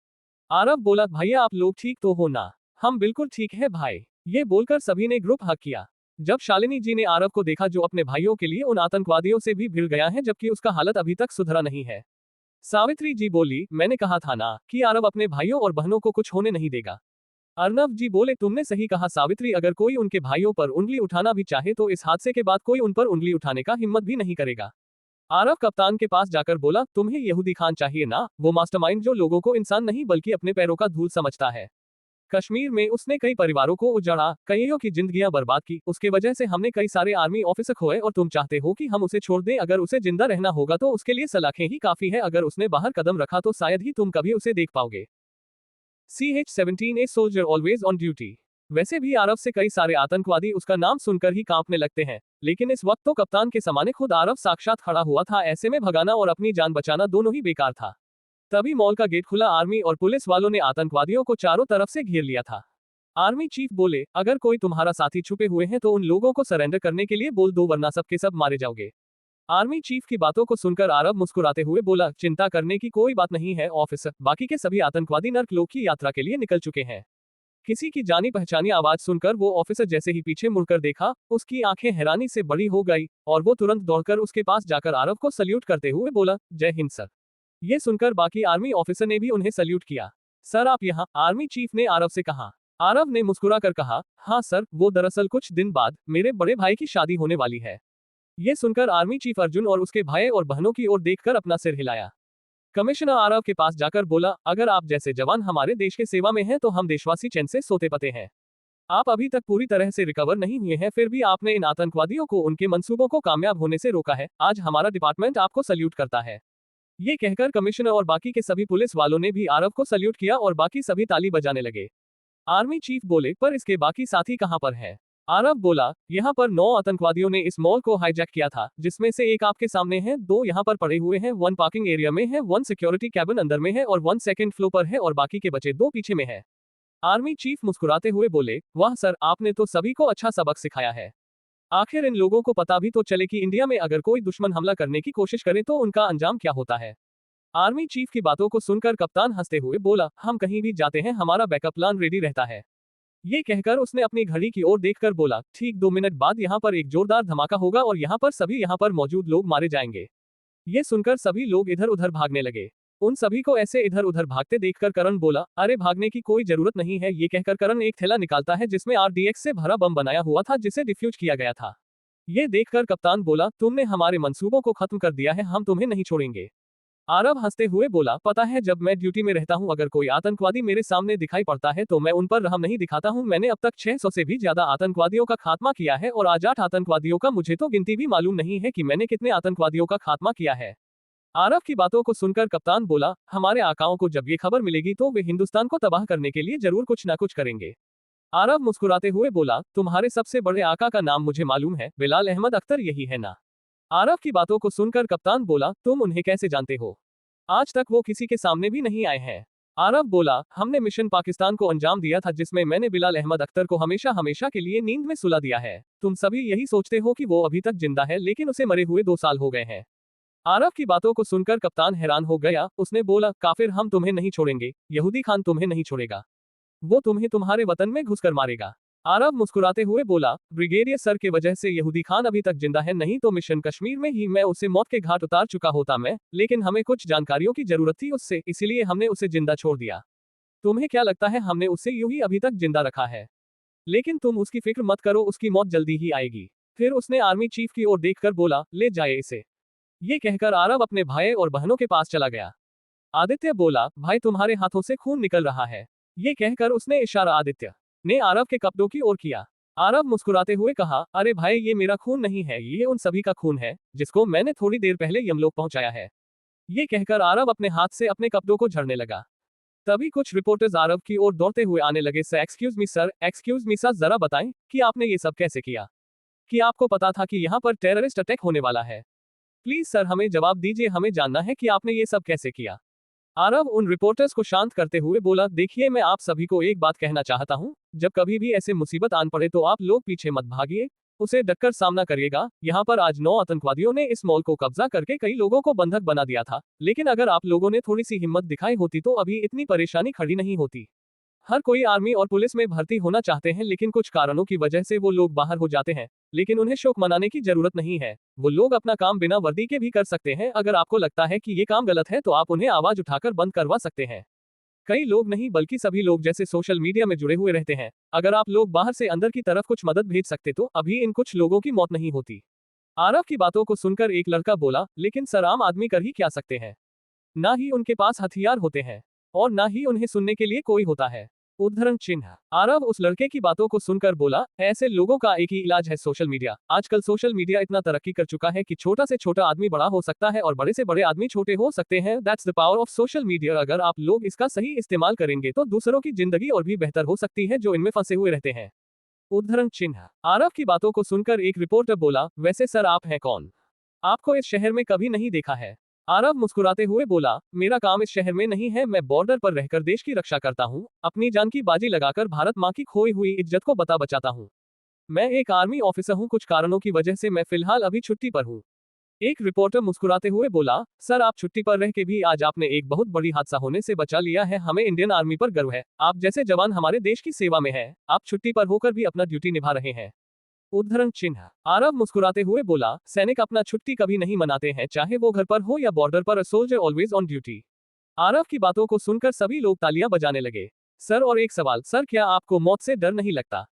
आरव बोला, भैया आप लोग ठीक तो हो ना? हम बिल्कुल ठीक है भाई। ये बोलकर सभी ने ग्रुप हग किया। जब शालिनी जी ने आरव को देखा जो अपने भाइयों के लिए उन आतंकवादियों से भी भिड़ गया है, जबकि उसका हालत अभी तक सुधरा नहीं है। सावित्री जी बोली, मैंने कहा था ना कि आरव अपने भाइयों और बहनों को कुछ होने नहीं देगा। अर्नव जी बोले, तुमने सही कहा सावित्री, अगर कोई उनके भाइयों पर उंगली उठाना भी चाहे तो इस हादसे के बाद कोई उन पर उंगली उठाने का हिम्मत भी नहीं करेगा। आरव कप्तान के पास जाकर बोला, तुम्हें यहूदी खान चाहिए ना, वो मास्टरमाइंड जो लोगों को इंसान नहीं बल्कि अपने पैरों का धूल समझता है। कश्मीर में उसने कई परिवारों को उजाड़ा, कईयों की जिंदगियां बर्बाद की, उसके वजह से हमने कई सारे आर्मी ऑफिसर खोए और तुम चाहते हो कि हम उसे छोड़ दें? अगर उसे जिंदा रहना होगा तो उसके लिए सलाखें ही काफी है। अगर उसने बाहर कदम रखा तो शायद ही तुम कभी उसे देख पाओगे। CH-17 a soldier always on duty. वैसे भी आरव से कई सारे आतंकवादी उसका नाम सुनकर ही कांपने लगते हैं, लेकिन इस वक्त तो कप्तान के सामने खुद आरव साक्षात खड़ा हुआ था। ऐसे में भगाना और अपनी जान बचाना दोनों ही बेकार था। तभी मॉल का गेट खुला। आर्मी और पुलिस वालों ने आतंकवादियों को चारों तरफ से घेर लिया था। आर्मी चीफ बोले, अगर कोई तुम्हारा साथी छुपे हुए हैं तो उन लोगों को सरेंडर करने के लिए बोल दो, वरना सबके सब मारे जाओगे। आर्मी चीफ की बातों को सुनकर आरव मुस्कुराते हुए बोला, चिंता करने की कोई बात नहीं है ऑफिसर, बाकी के सभी आतंकवादी नर्क लोक की यात्रा के लिए निकल चुके हैं। किसी की जानी पहचानी आवाज सुनकर वो ऑफिसर जैसे ही पीछे मुड़कर देखा, उसकी आंखें हैरानी से बड़ी हो गई और वो तुरंत दौड़कर उसके पास जाकर आरव को सल्यूट करते हुए बोला, जय हिंद सर। ये सुनकर बाकी आर्मी ऑफिसर ने भी उन्हें सल्यूट किया। सर आप यहाँ? आर्मी चीफ ने आरव से कहा। आरव ने मुस्कुराकर कहा, हाँ सर, वो दरअसल कुछ दिन बाद मेरे बड़े भाई की शादी होने वाली है। ये सुनकर आर्मी चीफ अर्जुन और उसके भाई और बहनों की ओर देखकर अपना सिर हिलाया। कमिश्नर आरव के पास जाकर बोला, अगर आप जैसे जवान हमारे देश के सेवा में हैं तो हम देशवासी चैन से सोते पते हैं। आप अभी तक पूरी तरह से रिकवर नहीं हुए हैं, फिर भी आपने इन आतंकवादियों को उनके मंसूबों को कामयाब होने से रोका है। आज हमारा डिपार्टमेंट आपको सल्यूट करता है। ये कहकर कमिश्नर और बाकी के सभी पुलिस वालों ने भी आरव को सल्यूट किया और बाकी सभी ताली बजाने लगे। आर्मी चीफ बोले, पर इसके बाकी साथी कहां पर हैं? आरव बोला, यहाँ पर 9 आतंकवादियों ने इस मॉल को हाईजैक किया था, जिसमें से एक आपके सामने है, 2 यहाँ पर पड़े हुए हैं, 1 पार्किंग एरिया में है, 1 सिक्योरिटी कैबिन अंदर में है और 1 सेकंड फ्लोर पर है और बाकी के बचे 2 पीछे में है। आर्मी चीफ मुस्कुराते हुए बोले, वाह सर, आपने तो सभी को अच्छा सबक सिखाया है। आखिर इन लोगों को पता भी तो चले कि इंडिया में अगर कोई दुश्मन हमला करने की कोशिश करे तो उनका अंजाम क्या होता है। आर्मी चीफ की बातों को सुनकर कप्तान हंसते हुए बोला, हम कहीं भी जाते हैं हमारा बैकअप प्लान रेडी रहता है। ये कहकर उसने अपनी घड़ी की ओर देखकर बोला, ठीक 2 मिनट बाद यहाँ पर एक जोरदार धमाका होगा और यहाँ पर सभी यहाँ पर मौजूद लोग मारे जाएंगे। ये सुनकर सभी लोग इधर उधर भागने लगे। उन सभी को ऐसे इधर उधर भागते देखकर करण बोला, अरे भागने की कोई जरूरत नहीं है। ये कहकर करण एक थैला निकालता है जिसमें RDX से भरा बम बनाया हुआ था जिसे डिफ्यूज किया गया था। ये देखकर कप्तान बोला, तुमने हमारे मंसूबों को खत्म कर दिया है, हम तुम्हें नहीं छोड़ेंगे। आरव हंसते हुए बोला, पता है जब मैं ड्यूटी में रहता हूं अगर कोई आतंकवादी मेरे सामने दिखाई पड़ता है तो मैं उन पर रहम नहीं दिखाता हूं। मैंने अब तक 600 से भी ज्यादा आतंकवादियों का खात्मा किया है और आज 8 आतंकवादियों का मुझे तो गिनती भी मालूम नहीं है कि मैंने कितने आतंकवादियों का खात्मा किया है। आरव की बातों को सुनकर कप्तान बोला, हमारे आकाओं को जब ये खबर मिलेगी तो वे हिंदुस्तान को तबाह करने के लिए जरूर कुछ ना कुछ करेंगे। आरव मुस्कुराते हुए बोला, तुम्हारे सबसे बड़े आका का नाम मुझे मालूम है, बिलाल अहमद अख्तर यही है ना? आरव की बातों को सुनकर कप्तान बोला, तुम उन्हें कैसे जानते हो? आज तक वो किसी के सामने भी नहीं आए हैं। आरव बोला, हमने मिशन पाकिस्तान को अंजाम दिया था जिसमें मैंने बिलाल अहमद अख्तर को हमेशा हमेशा के लिए नींद में सुला दिया है। तुम सभी यही सोचते हो कि वो अभी तक जिंदा है, लेकिन उसे मरे हुए 2 साल हो गए हैं। आरव की बातों को सुनकर कप्तान हैरान हो गया। उसने बोला, काफिर, हम तुम्हें नहीं छोड़ेंगे। यहूदी खान तुम्हें नहीं छोड़ेगा। वो तुम्हें तुम्हारे वतन में घुसकर मारेगा। आरव मुस्कुराते हुए बोला, ब्रिगेडियर सर के वजह से यहूदी खान अभी तक जिंदा है, नहीं तो मिशन कश्मीर में ही मैं उसे मौत के घाट उतार चुका होता मैं, लेकिन हमें कुछ जानकारियों की जरूरत थी उससे, इसीलिए हमने उसे जिंदा छोड़ दिया। तुम्हें क्या लगता है हमने उसे यूं ही अभी तक जिंदा रखा है? लेकिन तुम उसकी फिक्र मत करो, उसकी मौत जल्दी ही आएगी। फिर उसने आर्मी चीफ की ओर देखकर बोला, ले जाए इसे। ये कहकर आरव अपने भाई और बहनों के पास चला गया। आदित्य बोला, भाई तुम्हारे हाथों से खून निकल रहा है। ये कहकर उसने इशारा आदित्य ने आरव के कपड़ों की ओर किया। आरव मुस्कुराते हुए कहा, अरे भाई, ये मेरा खून नहीं है, ये उन सभी का खून है जिसको मैंने थोड़ी देर पहले यमलोक पहुंचाया है। ये कहकर आरव अपने हाथ से अपने कपड़ों को झड़ने लगा। तभी कुछ रिपोर्टर्स आरव की ओर दौड़ते हुए आने लगे। सर एक्सक्यूज मी सर, जरा बताएं कि आपने ये सब कैसे किया? कि आपको पता था कि यहाँ पर टेररिस्ट अटैक होने वाला है? प्लीज सर हमें जवाब दीजिए, हमें जानना है कि आपने ये सब कैसे किया। आरव उन रिपोर्टर्स को शांत करते हुए बोला, देखिए मैं आप सभी को एक बात कहना चाहता हूं, जब कभी भी ऐसे मुसीबत आन पड़े तो आप लोग पीछे मत भागिए, उसे डटकर सामना करिएगा। यहाँ पर आज 9 आतंकवादियों ने इस मॉल को कब्जा करके कई लोगों को बंधक बना दिया था, लेकिन अगर आप लोगों ने थोड़ी सी हिम्मत दिखाई होती तो अभी इतनी परेशानी खड़ी नहीं होती। हर कोई आर्मी और पुलिस में भर्ती होना चाहते हैं, लेकिन कुछ कारणों की वजह से वो लोग बाहर हो जाते हैं, लेकिन उन्हें शोक मनाने की जरूरत नहीं है। वो लोग अपना काम बिना वर्दी के भी कर सकते हैं। अगर आपको लगता है कि ये काम गलत है तो आप उन्हें आवाज उठाकर बंद करवा सकते हैं। कई लोग नहीं बल्कि सभी लोग जैसे सोशल मीडिया में जुड़े हुए रहते हैं। अगर आप लोग बाहर से अंदर की तरफ कुछ मदद भेज सकते तो अभी इन कुछ लोगों की मौत नहीं होती। आरव की बातों को सुनकर एक लड़का बोला, लेकिन सर आम आदमी कर ही क्या सकते हैं? ना ही उनके पास हथियार होते हैं और ना ही उन्हें सुनने के लिए कोई होता है। उद्धरण चिन्ह। आरव उस लड़के की बातों को सुनकर बोला, ऐसे लोगों का एक ही इलाज है, सोशल मीडिया। आजकल सोशल मीडिया इतना तरक्की कर चुका है कि छोटा से छोटा आदमी बड़ा हो सकता है और बड़े से बड़े आदमी छोटे हो सकते हैं। That's the power of social media. अगर आप लोग इसका सही इस्तेमाल करेंगे तो दूसरों की जिंदगी और भी बेहतर हो सकती है जो इनमें फंसे हुए रहते हैं। उद्धरण चिन्ह। आरव की बातों को सुनकर एक रिपोर्टर बोला, वैसे सर आप हैं कौन? आपको इस शहर में कभी नहीं देखा है। आरव मुस्कुराते हुए बोला, मेरा काम इस शहर में नहीं है, मैं बॉर्डर पर रहकर देश की रक्षा करता हूँ, अपनी जान की बाजी लगाकर भारत माँ की खोई हुई इज्जत को बचाता हूँ। मैं एक आर्मी ऑफिसर हूँ, कुछ कारणों की वजह से मैं फिलहाल अभी छुट्टी पर हूँ। एक रिपोर्टर मुस्कुराते हुए बोला, सर आप छुट्टी पर रह के भी आज आपने एक बहुत बड़ी हादसा होने से बचा लिया है। हमें इंडियन आर्मी पर गर्व है। आप जैसे जवान हमारे देश की सेवा में हैं। आप छुट्टी पर होकर भी अपना ड्यूटी निभा रहे हैं। उद्धरण चिन्ह। आरव मुस्कुराते हुए बोला, सैनिक अपना छुट्टी कभी नहीं मनाते हैं, चाहे वो घर पर हो या बॉर्डर पर। A soldier always on duty. Aarav की बातों को सुनकर सभी लोग तालियां बजाने लगे। सर और एक सवाल, सर क्या आपको मौत से डर नहीं लगता?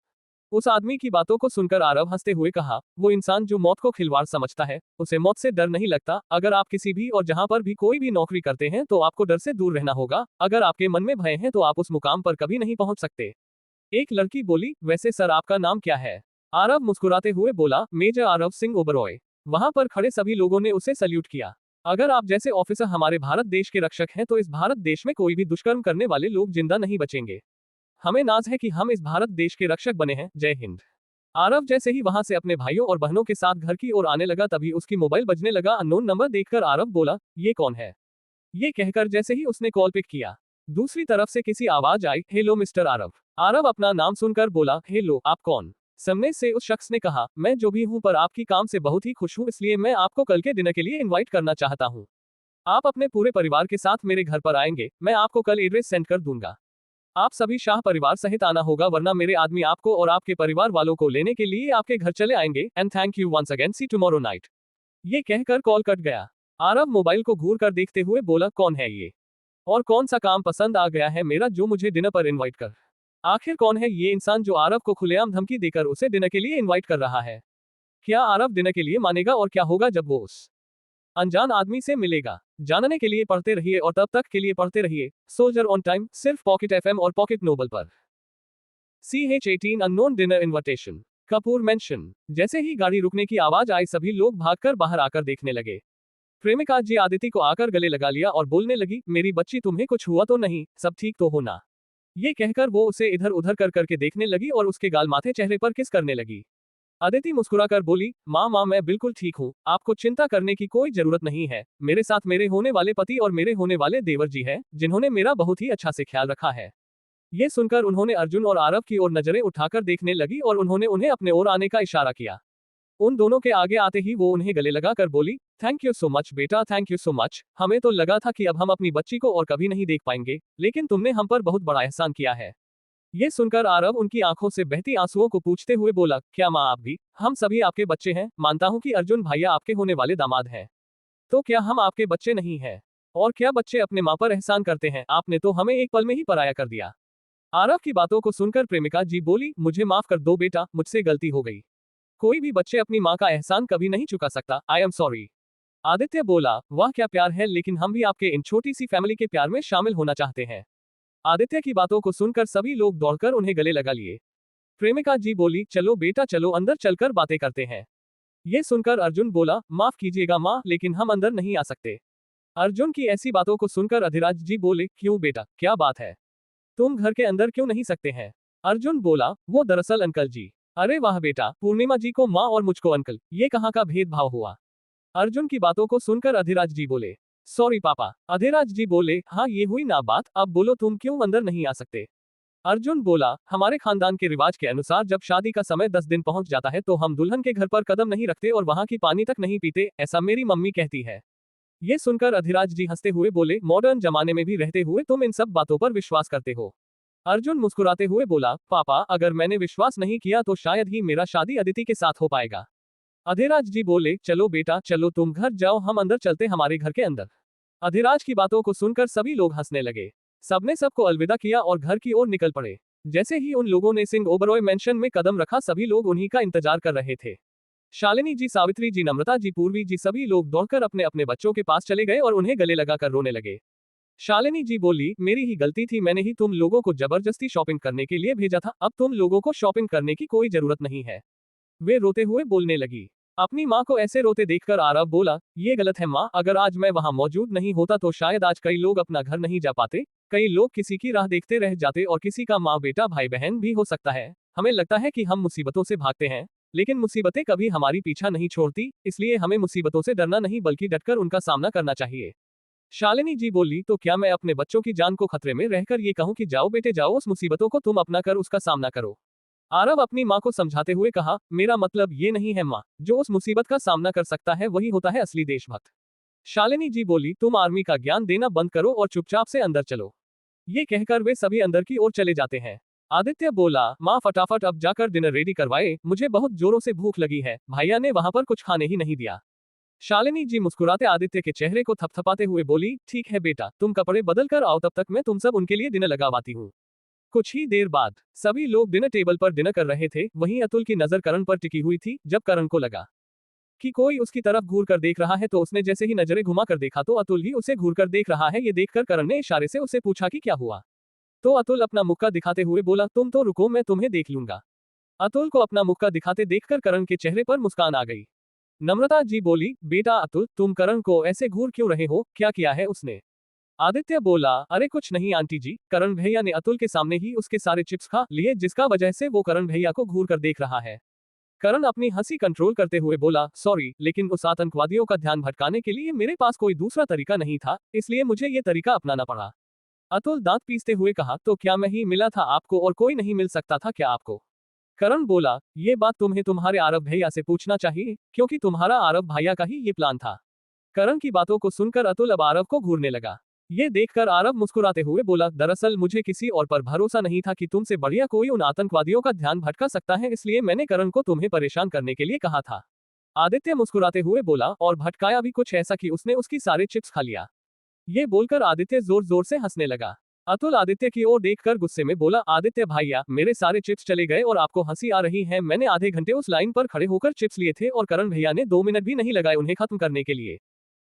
उस आदमी की बातों को सुनकर आरव हंसते हुए कहा, वो इंसान जो मौत को खिलवाड़ समझता है, उसे मौत से डर नहीं लगता। अगर आप किसी भी और जहां पर भी कोई भी नौकरी करते हैं तो आपको डर से दूर रहना होगा। अगर आपके मन में भय है तो आप उस मुकाम पर कभी नहीं पहुंच सकते। एक लड़की बोली, वैसे सर आपका नाम क्या है? आरव मुस्कुराते हुए बोला, मेजर आरव सिंह ओबरॉय। वहां पर खड़े सभी लोगों ने उसे सल्यूट किया। अगर आप जैसे ऑफिसर हमारे भारत देश के रक्षक हैं तो इस भारत देश में कोई भी दुष्कर्म करने वाले लोग जिंदा नहीं बचेंगे। हमें नाज है कि हम इस भारत देश के रक्षक बने हैं। जय हिंद। आरव जैसे ही वहां से अपने भाइयों और बहनों के साथ घर की ओर आने लगा तभी उसकी मोबाइल बजने लगा। अननोन नंबर देखकर आरव बोला, ये कौन है? ये कहकर जैसे ही उसने कॉल पिक किया, दूसरी तरफ से किसी आवाज आई, हेलो मिस्टर आरव। आरव अपना नाम सुनकर बोला, हेलो, आप कौन? सामने से उस शख्स ने कहा, मैं जो भी हूं पर आपकी काम से बहुत ही खुश हूं, इसलिए मैं आपको कल के डिनर के लिए इनवाइट करना चाहता हूं। आप अपने पूरे परिवार के साथ मेरे घर पर आएंगे। मैं आपको कल एड्रेस सेंड कर दूंगा। आप सभी शाह परिवार सहित आना होगा, वरना मेरे आदमी आपको और आपके परिवार वालों को लेने के लिए आपके घर चले आएंगे। And thank you once again, see tomorrow night. ये कहकर कॉल कट गया। आरव मोबाइल को घूर कर देखते हुए बोला, कौन है ये? और कौन सा काम पसंद आ गया है मेरा जो मुझे डिनर पर इनवाइट कर? आखिर कौन है ये इंसान जो आरव को खुलेआम धमकी देकर उसे डिनर के लिए इनवाइट कर रहा है? क्या आरव डिनर के लिए मानेगा और क्या होगा जब वो उस अनजान आदमी से मिलेगा? जानने के लिए पढ़ते रहिए और तब तक के लिए पढ़ते रहिए सोल्जर ऑन टाइम, सिर्फ पॉकेट एफएम और पॉकेट नोबल पर। CH18 unknown dinner invitation. Kapoor mention. जैसे ही गाड़ी रुकने की आवाज आई सभी लोग भागकर बाहर आकर देखने लगे। प्रेमिका जी आदिति को आकर गले लगा लिया और बोलने लगी, मेरी बच्ची तुम्हें कुछ हुआ तो नहीं, सब ठीक तो हो ना? ये कहकर वो उसे इधर उधर कर करके देखने लगी और उसके गाल माथे चेहरे पर किस करने लगी। अदिति मुस्कुराकर बोली, माँ मैं बिल्कुल ठीक हूँ, आपको चिंता करने की कोई जरूरत नहीं है। मेरे साथ मेरे होने वाले पति और मेरे होने वाले देवर जी हैं, जिन्होंने मेरा बहुत ही अच्छा से ख्याल रखा है। ये सुनकर उन्होंने अर्जुन और आरव की ओर नजरें उठाकर देखने लगी और उन्होंने उन्हें अपने ओर आने का इशारा किया। उन दोनों के आगे आते ही वो उन्हें गले लगाकर बोली, थैंक यू सो मच बेटा, थैंक यू सो मच। हमें तो लगा था कि अब हम अपनी बच्ची को और कभी नहीं देख पाएंगे, लेकिन तुमने हम पर बहुत बड़ा एहसान किया है। ये सुनकर आरव उनकी आंखों से बहती आंसुओं को पूछते हुए बोला, क्या माँ आप भी? हम सभी आपके बच्चे हैं। मानता हूँ कि अर्जुन भैया आपके होने वाले दामाद हैं, तो क्या हम आपके बच्चे नहीं हैं? और क्या बच्चे अपने माँ पर एहसान करते हैं? आपने तो हमें एक पल में ही पराया कर दिया। आरव की बातों को सुनकर प्रेमिका जी बोली, मुझे माफ कर दो बेटा, मुझसे गलती हो गई। कोई भी बच्चे अपनी माँ का एहसान कभी नहीं चुका सकता। I am sorry. आदित्य बोला, वाह क्या प्यार है, लेकिन हम भी आपके इन छोटी सी फैमिली के प्यार में शामिल होना चाहते हैं। आदित्य की बातों को सुनकर सभी लोग दौड़कर उन्हें गले लगा लिए। प्रेमिका जी बोली, चलो बेटा चलो अंदर चलकर बातें करते हैं। ये सुनकर अर्जुन बोला, माफ कीजिएगा माँ, लेकिन हम अंदर नहीं आ सकते। अर्जुन की ऐसी बातों को सुनकर अधिराज जी बोले, क्यों बेटा, क्या बात है? तुम घर के अंदर क्यों नहीं सकते हैं? अर्जुन बोला, वो दरअसल अंकल जी। अरे वाह बेटा, पूर्णिमा जी को माँ और मुझको अंकल, ये कहाँ का भेदभाव हुआ? अर्जुन की बातों को सुनकर अधिराज जी बोले, सॉरी पापा। अधिराज जी बोले, हाँ ये हुई ना बात, अब बोलो तुम क्यों अंदर नहीं आ सकते? अर्जुन बोला, हमारे खानदान के रिवाज के अनुसार जब शादी का समय 10 दिन पहुंच जाता है तो हम दुल्हन के घर पर कदम नहीं रखते और वहां की पानी तक नहीं पीते, ऐसा मेरी मम्मी कहती है। ये सुनकर अधिराज जी हंसते हुए बोले, मॉडर्न जमाने में भी रहते हुए तुम इन सब बातों पर विश्वास करते हो? अर्जुन मुस्कुराते हुए बोला, पापा अगर मैंने विश्वास नहीं किया तो शायद ही मेरा शादी अदिति के साथ हो पाएगा। अधिराज जी बोले, चलो बेटा चलो तुम घर जाओ, हम अंदर चलते हमारे घर के अंदर। अधिराज की बातों को सुनकर सभी लोग हंसने लगे। सबने सबको अलविदा किया और घर की ओर निकल पड़े। जैसे ही उन लोगों ने सिंह ओबरॉय मेंशन में कदम रखा सभी लोग उन्हीं का इंतजार कर रहे थे। शालिनी जी, सावित्री जी, नम्रता जी, पूर्वी जी, सभी लोग दौड़कर अपने अपने बच्चों के पास चले गए और उन्हें गले लगाकर रोने लगे। शालिनी जी बोली, मेरी ही गलती थी, मैंने ही तुम लोगों को जबरदस्ती शॉपिंग करने के लिए भेजा था, अब तुम लोगों को शॉपिंग करने की कोई जरूरत नहीं है। वे रोते हुए बोलने लगी। अपनी माँ को ऐसे रोते देखकर आरव बोला, ये गलत है माँ, अगर आज मैं वहां मौजूद नहीं होता तो शायद आज कई लोग अपना घर नहीं जा पाते, कई लोग किसी की राह देखते रह जाते और किसी का माँ बेटा भाई बहन भी हो सकता है। हमें लगता है कि हम मुसीबतों से भागते हैं, लेकिन मुसीबतें कभी हमारी पीछा नहीं छोड़ती, इसलिए हमें मुसीबतों से डरना नहीं बल्कि डटकर उनका सामना करना चाहिए। शालिनी जी बोली, तो क्या मैं अपने बच्चों की जान को खतरे में रहकर ये कहूँ कि जाओ बेटे जाओ, उस मुसीबतों को तुम अपना कर उसका सामना करो? आरव अपनी माँ को समझाते हुए कहा, मेरा मतलब ये नहीं है माँ, जो उस मुसीबत का सामना कर सकता है वही होता है असली देशभक्त। शालिनी जी बोली, तुम आर्मी का ज्ञान देना बंद करो और चुपचाप से अंदर चलो। ये कहकर वे सभी अंदर की ओर चले जाते हैं। आदित्य बोला, माँ फटाफट अब जाकर डिनर रेडी करवाए, मुझे बहुत जोरों से भूख लगी है, भैया ने वहां पर कुछ खाने ही नहीं दिया। शालिनी जी मुस्कुराते आदित्य के चेहरे को थपथपाते हुए बोली, ठीक है बेटा, तुम कपड़े बदल कर आओ, तब तक मैं तुम सब उनके लिए डिनर लगावाती हूँ। कुछ ही देर बाद सभी लोग डिनर टेबल पर डिनर कर रहे थे। वहीं अतुल की नजर करण पर टिकी हुई थी। जब करण को लगा कि कोई उसकी तरफ घूर कर देख रहा है तो उसने जैसे ही नजरें घुमा कर देखा तो अतुल ही उसे घूर कर देख रहा है। ये देखकर करण ने इशारे से उसे पूछा कि क्या हुआ। तो अतुल अपना मुक्का दिखाते हुए बोला, तुम तो रुको, मैं तुम्हें देख लूंगा। अतुल को अपना मुक्का दिखाते देखकर करण के चेहरे पर मुस्कान आ गई। नम्रता जी बोली, बेटा अतुल, तुम करण को ऐसे घूर क्यों रहे हो, क्या किया है उसने? आदित्य बोला, अरे कुछ नहीं आंटी जी, करण भैया ने अतुल के सामने ही उसके सारे चिप्स खा लिए, जिसका वजह से वो करण भैया को घूर कर देख रहा है। करण अपनी हंसी कंट्रोल करते हुए बोला, सॉरी, लेकिन उस आतंकवादियों का ध्यान भटकाने के लिए मेरे पास कोई दूसरा तरीका नहीं था, इसलिए मुझे ये तरीका अपनाना पड़ा। अतुल दांत पीसते हुए कहा, तो क्या मैं ही मिला था आपको और कोई नहीं मिल सकता था क्या आपको? करण बोला, ये बात तुम्हें तुम्हारे आरव भैया से पूछना चाहिए, क्योंकि तुम्हारा आरव भैया का ही ये प्लान था। करण की बातों को सुनकर अतुल अब आरव को घूरने लगा। ये देखकर आरव मुस्कुराते हुए बोला, दरअसल मुझे किसी और पर भरोसा नहीं था कि तुमसे बढ़िया कोई उन आतंकवादियों का ध्यान भटका सकता है, इसलिए मैंने करण को तुम्हें परेशान करने के लिए कहा था। आदित्य मुस्कुराते हुए बोला, और भटकाया भी कुछ ऐसा कि उसने उसकी सारे चिप्स खा लिया। ये बोलकर आदित्य जोर जोर से हंसने लगा। अतुल आदित्य की ओर देखकर गुस्से में बोला, आदित्य भैया, मेरे सारे चिप्स चले गए और आपको हंसी आ रही है? मैंने आधे घंटे उस लाइन पर खड़े होकर चिप्स लिए थे और करण भैया ने 2 मिनट भी नहीं लगाए उन्हें खत्म करने के लिए।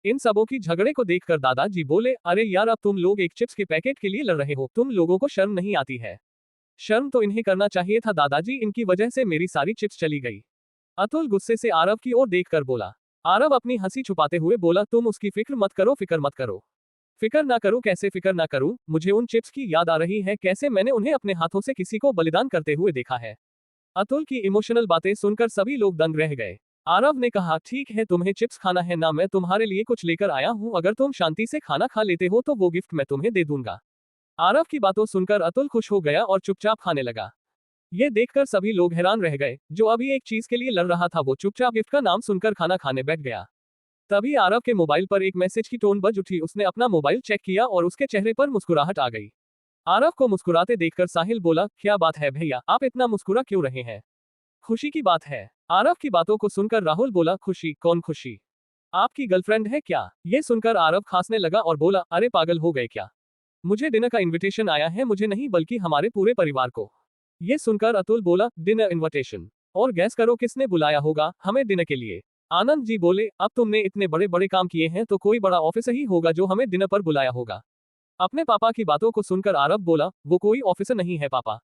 इन सबों की झगड़े को देखकर दादाजी बोले, अरे यार, अब तुम लोग एक चिप्स के पैकेट के लिए लड़ रहे हो, तुम लोगों को शर्म नहीं आती है? शर्म तो इन्हें करना चाहिए था दादाजी, इनकी वजह से मेरी सारी चिप्स चली गई। अतुल गुस्से से आरव की ओर देखकर बोला। आरव अपनी हंसी छुपाते हुए बोला, तुम उसकी फिक्र मत करो, फिक्र मत करो। फिक्र ना करूं? कैसे फिक्र ना करूं? मुझे उन चिप्स की याद आ रही है, कैसे मैंने उन्हें अपने हाथों से किसी को बलिदान करते हुए देखा है। अतुल की इमोशनल बातें सुनकर सभी लोग दंग रह गए। आरव ने कहा, ठीक है, तुम्हें चिप्स खाना है ना, मैं तुम्हारे लिए कुछ लेकर आया हूं, अगर तुम शांति से खाना खा लेते हो तो वो गिफ्ट मैं तुम्हें दे दूंगा। आरव की बातों सुनकर अतुल खुश हो गया और चुपचाप खाने लगा। ये देखकर सभी लोग हैरान रह गए। जो अभी एक चीज के लिए लड़ रहा था वो चुपचाप गिफ्ट का नाम सुनकर खाना खाने बैठ गया। तभी आरव के मोबाइल पर एक मैसेज की टोन बज उठी। उसने अपना मोबाइल चेक किया और उसके चेहरे पर मुस्कुराहट आ गई। आरव को मुस्कुराते देखकर साहिल बोला, क्या बात है भैया, आप इतना मुस्कुरा क्यों रहे हैं? खुशी की बात है। आरव की बातों को सुनकर राहुल बोला, खुशी? कौन खुशी? आपकी गर्लफ्रेंड है क्या? ये सुनकर आरव खांसने लगा और बोला, अरे पागल हो गए क्या? मुझे डिनर का इनविटेशन आया है, मुझे नहीं बल्कि हमारे पूरे परिवार को। ये सुनकर अतुल बोला, डिनर इनविटेशन? और गैस करो किसने बुलाया होगा हमें डिनर के लिए? आनंद जी बोले, अब तुमने इतने बड़े बड़े काम किए हैं तो कोई बड़ा ऑफिसर ही होगा जो हमें डिनर पर बुलाया होगा। अपने पापा की बातों को सुनकर आरव बोला, वो कोई ऑफिसर नहीं है पापा।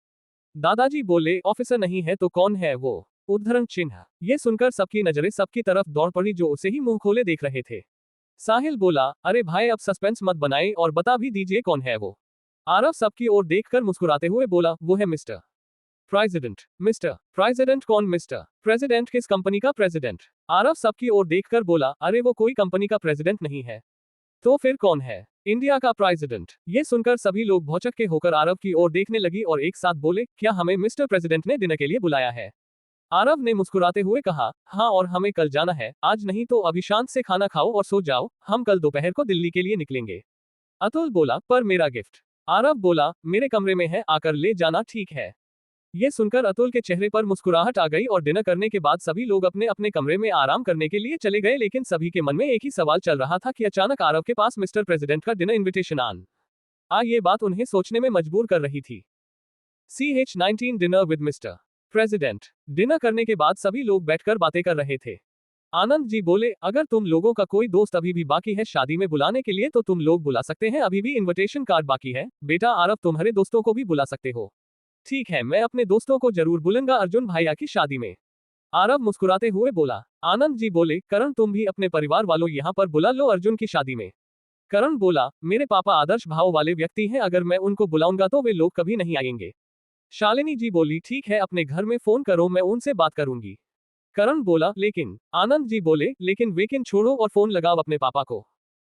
दादाजी बोले, ऑफिसर नहीं है तो कौन है वो? उद्धरण चिन्ह। ये सुनकर सबकी नजरें सबकी तरफ दौड़ पड़ी जो उसे ही मुंह खोले देख रहे थे। साहिल बोला, अरे भाई, अब सस्पेंस मत बनाए और बता भी दीजिए कौन है वो। आरव सबकी ओर देखकर मुस्कुराते हुए बोला, वो है मिस्टर प्रेसिडेंट। Mister president? कौन मिस्टर प्रेसिडेंट? किस कंपनी का प्रेसिडेंट? आरव सबकी ओर देखकर बोला, अरे वो कोई कंपनी का प्रेसिडेंट नहीं है। तो फिर कौन है? इंडिया का प्रेसिडेंट। ये सुनकर सभी लोग भौचक्के होकर आरव की ओर देखने लगी और एक साथ बोले, क्या हमें मिस्टर प्रेसिडेंट ने डिनर के लिए बुलाया है? आरव ने मुस्कुराते हुए कहा, हाँ, और हमें कल जाना है, आज नहीं तो अभी शांत से खाना खाओ और सो जाओ, हम कल दोपहर को दिल्ली के लिए निकलेंगे। अतुल बोला, पर मेरा गिफ्ट? आरव बोला, मेरे कमरे में है, आकर ले जाना, ठीक है? ये सुनकर अतुल के चेहरे पर मुस्कुराहट आ गई और डिनर करने के बाद सभी लोग अपने अपने कमरे में आराम करने के लिए चले गए। लेकिन सभी के मन में एक ही सवाल चल रहा था कि अचानक आरव के पास मिस्टर प्रेसिडेंट का डिनर इनविटेशन ये बात उन्हें सोचने में मजबूर कर रही थी। CH-19 dinner with mister president. Dinner करने के बाद सभी लोग बैठकर बातें कर रहे थे। आनंद जी बोले, अगर तुम लोगों का कोई दोस्त अभी भी बाकी है शादी में बुलाने के लिए तो तुम लोग बुला सकते हैं, अभी भी इनविटेशन कार्ड बाकी है। बेटा आरव, तुम्हारे दोस्तों को भी बुला सकते हो। ठीक है, मैं अपने दोस्तों को जरूर बुलाऊंगा अर्जुन भैया की शादी में। आरव मुस्कुराते हुए बोला। आनंद जी बोले, करण तुम भी अपने परिवार वालों यहाँ पर बुला लो अर्जुन की शादी में। करण बोला, मेरे पापा आदर्श भाव वाले व्यक्ति हैं, अगर मैं उनको बुलाऊंगा तो वे लोग कभी नहीं आएंगे। शालिनी जी बोली, ठीक है, अपने घर में फोन करो, मैं उनसे बात करूंगी। करण बोला, लेकिन। आनंद जी बोले, लेकिन वेकिन छोड़ो और फोन लगाओ अपने पापा को।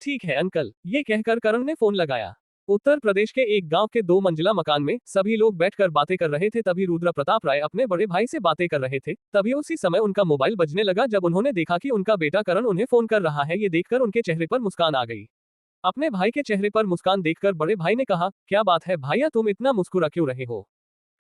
ठीक है अंकल। ये कहकर करण ने फोन लगाया। उत्तर प्रदेश के एक गांव के 2 मंजिला मकान में सभी लोग बैठकर बातें कर रहे थे। तभी रुद्र प्रताप राय अपने बड़े भाई से बातें कर रहे थे। तभी उसी समय उनका मोबाइल बजने लगा। जब उन्होंने देखा कि उनका बेटा करण उन्हें फोन कर रहा है, ये देखकर उनके चेहरे पर मुस्कान आ गई। अपने भाई के चेहरे पर मुस्कान देखकर बड़े भाई ने कहा, क्या बात है भैया, तुम इतना मुस्कुरा क्यों रहे हो?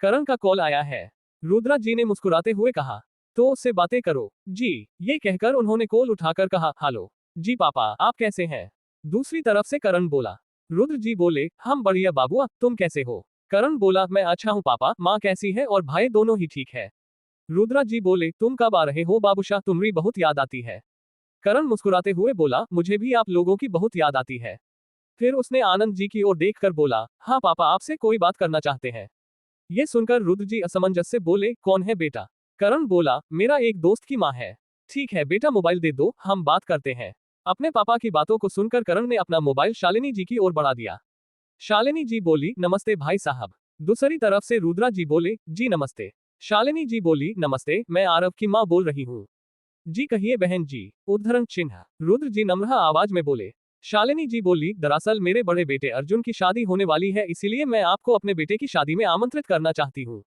करण का कॉल आया है। रुद्रा जी ने मुस्कुराते हुए कहा। तो उससे बातें करो जी। ये कहकर उन्होंने कॉल उठाकर कहा, हेलो जी पापा, आप कैसे हैं? दूसरी तरफ से करण बोला। रुद्र जी बोले, हम बढ़िया बाबुआ, तुम कैसे हो? करण बोला, मैं अच्छा हूँ पापा, माँ कैसी है और भाई दोनों ही ठीक है। रुद्रा जी बोले, तुम कब आ रहे हो बाबूशाह, तुम्हारी बहुत याद आती है। करण मुस्कुराते हुए बोला, मुझे भी आप लोगों की बहुत याद आती है। फिर उसने आनंद जी की ओर देखकर बोला, हाँ पापा, आपसे कोई बात करना चाहते हैं। ये सुनकर रुद्र जी असमंजस से बोले, कौन है बेटा? करण बोला, मेरा एक दोस्त की माँ है। ठीक है बेटा, मोबाइल दे दो, हम बात करते हैं। अपने पापा की बातों को सुनकर करण ने अपना मोबाइल शालिनी जी की ओर बढ़ा दिया। शालिनी जी बोली, नमस्ते भाई साहब। दूसरी तरफ से रुद्रा जी बोले, जी नमस्ते। शालिनी जी बोली, नमस्ते, मैं आरव की माँ बोल रही हूँ। जी कहिए बहन जी। उद्धरण चिन्ह। रुद्र जी नम्र आवाज में बोले। शालिनी जी बोली, दरअसल मेरे बड़े बेटे अर्जुन की शादी होने वाली है, इसीलिए मैं आपको अपने बेटे की शादी में आमंत्रित करना चाहती हूँ।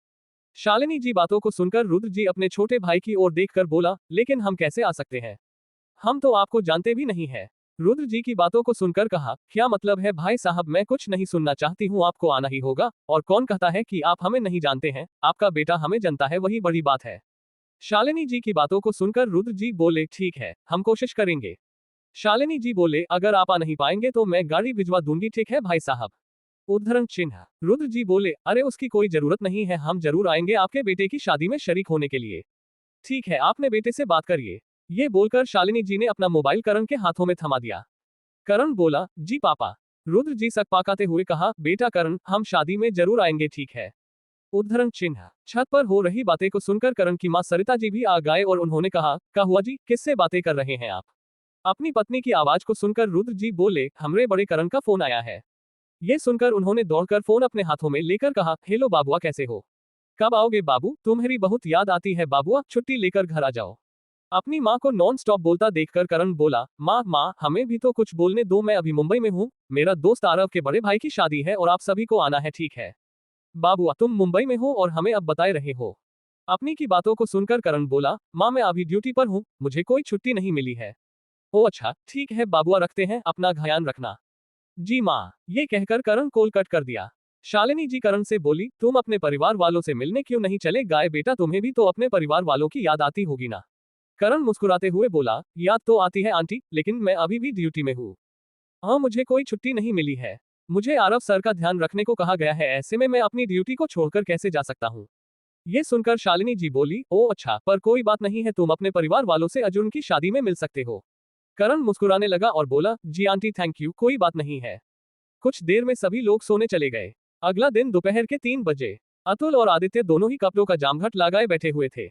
शालिनी जी बातों को सुनकर रुद्र जी अपने छोटे भाई की ओर देखकर बोला, लेकिन हम कैसे आ सकते हैं? हम तो आपको जानते भी नहीं है। रुद्र जी की बातों को सुनकर कहा, क्या मतलब है भाई साहब, मैं कुछ नहीं सुनना चाहती हूँ, आपको आना ही होगा। और कौन कहता है कि आप हमें नहीं जानते हैं? आपका बेटा हमें जानता है, वही बड़ी बात है। शालिनी जी की बातों को सुनकर रुद्र जी बोले, ठीक है, हम कोशिश करेंगे। शालिनी जी बोले, अगर आप आ नहीं पाएंगे तो मैं गाड़ी भिजवा दूंगी, ठीक है भाई साहब? उद्धरण चिन्ह। रुद्र जी बोले, अरे उसकी कोई जरूरत नहीं है, हम जरूर आएंगे आपके बेटे की शादी में शरीक होने के लिए। ठीक है, आपने बेटे से बात करिए। ये बोलकर शालिनी जी ने अपना मोबाइल करण के हाथों में थमा दिया। करण बोला, जी पापा। रुद्र जी सकपाकाते हुए कहा, बेटा करण, हम शादी में जरूर आएंगे, ठीक है? उद्धरण चिन्ह। छत पर हो रही बातें को सुनकर करण की मां सरिता जी भी आ गए और उन्होंने कहा, क्या हुआ जी, किससे बातें कर रहे हैं आप? अपनी पत्नी की आवाज को सुनकर रुद्र जी बोले, हमरे बड़े करण का फोन आया है। ये सुनकर उन्होंने दौड़कर फोन अपने हाथों में लेकर कहा, हेलो बाबुआ, कैसे हो? कब आओगे बाबू, तुम्हारी बहुत याद आती है बाबुआ, छुट्टी लेकर घर आ जाओ। अपनी माँ को नॉन स्टॉप बोलता देखकर करण बोला, माँ हमें भी तो कुछ बोलने दो, मैं अभी मुंबई में हूँ, मेरा दोस्त आरव के बड़े भाई की शादी है और आप सभी को आना है, ठीक है? बाबुआ, तुम मुंबई में हो और हमें अब बताए रहे हो। अपनी की बातों को सुनकर करण बोला, माँ मैं अभी ड्यूटी पर हूँ, मुझे कोई छुट्टी नहीं मिली है। ओ अच्छा, ठीक है बाबुआ, रखते हैं, अपना ध्यान रखना। जी माँ। ये कहकर करण कॉल कट कर दिया। शालिनी जी करण से बोली, तुम अपने परिवार वालों से मिलने क्यों नहीं चले गए बेटा, तुम्हें भी तो अपने परिवार वालों की याद आती होगी ना? करण मुस्कुराते हुए बोला, याद तो आती है आंटी, लेकिन मैं अभी भी ड्यूटी में हूँ। हाँ, मुझे कोई छुट्टी नहीं मिली है। मुझे आरव सर का ध्यान रखने को कहा गया है, ऐसे में मैं अपनी ड्यूटी को छोड़कर कैसे जा सकता हूँ? ये सुनकर शालिनी जी बोली, ओ अच्छा, पर कोई बात नहीं है, तुम अपने परिवार वालों से अर्जुन की शादी में मिल सकते हो। करण मुस्कुराने लगा और बोला, जी आंटी थैंक यू, कोई बात नहीं है। कुछ देर में सभी लोग सोने चले गए। अगला दिन दोपहर के 3 बजे। अतुल और आदित्य दोनों ही कपड़ों का जामघट लगाए बैठे हुए थे।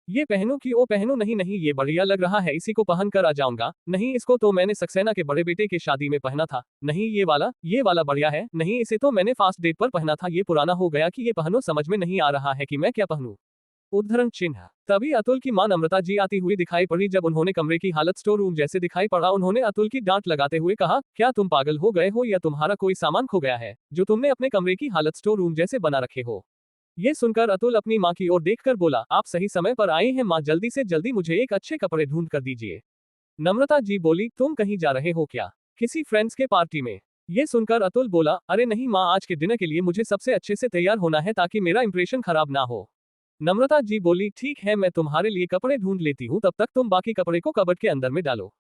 ये पहनूं कि वो पहनूं, नहीं नहीं ये बढ़िया लग रहा है, इसी को पहन कर आ जाऊंगा, नहीं इसको तो मैंने सक्सेना के बड़े बेटे की शादी में पहना था, नहीं ये वाला बढ़िया है, नहीं इसे तो मैंने फास्ट डेट पर पहना था, ये पुराना हो गया कि ये पहनो, समझ में नहीं आ रहा है कि मैं क्या पहनूं। उद्धरण चिन्ह। तभी अतुल की मां नम्रता जी आती हुई दिखाई पड़ी। जब उन्होंने कमरे की हालत स्टोर रूम जैसे दिखाई पड़ा, उन्होंने अतुल की डांट लगाते हुए कहा, क्या तुम पागल हो गए हो या तुम्हारा कोई सामान खो गया है, जो तुमने अपने कमरे की हालत स्टोर रूम जैसे बना रखे हो? ये सुनकर अतुल अपनी मां की ओर देखकर बोला, आप सही समय पर आए हैं मां, जल्दी से जल्दी मुझे एक अच्छे कपड़े ढूंढ कर दीजिए। नम्रता जी बोली, तुम कहीं जा रहे हो क्या? किसी फ्रेंड्स के पार्टी में? ये सुनकर अतुल बोला, अरे नहीं माँ, आज के डिनर के लिए मुझे सबसे अच्छे से तैयार होना है ताकि मेरा इंप्रेशन खराब ना हो। नम्रता जी बोली, ठीक है, मैं तुम्हारे लिए कपड़े ढूंढ लेती हूँ, तब तक तुम बाकी कपड़े को कबर्ड के अंदर में डालो।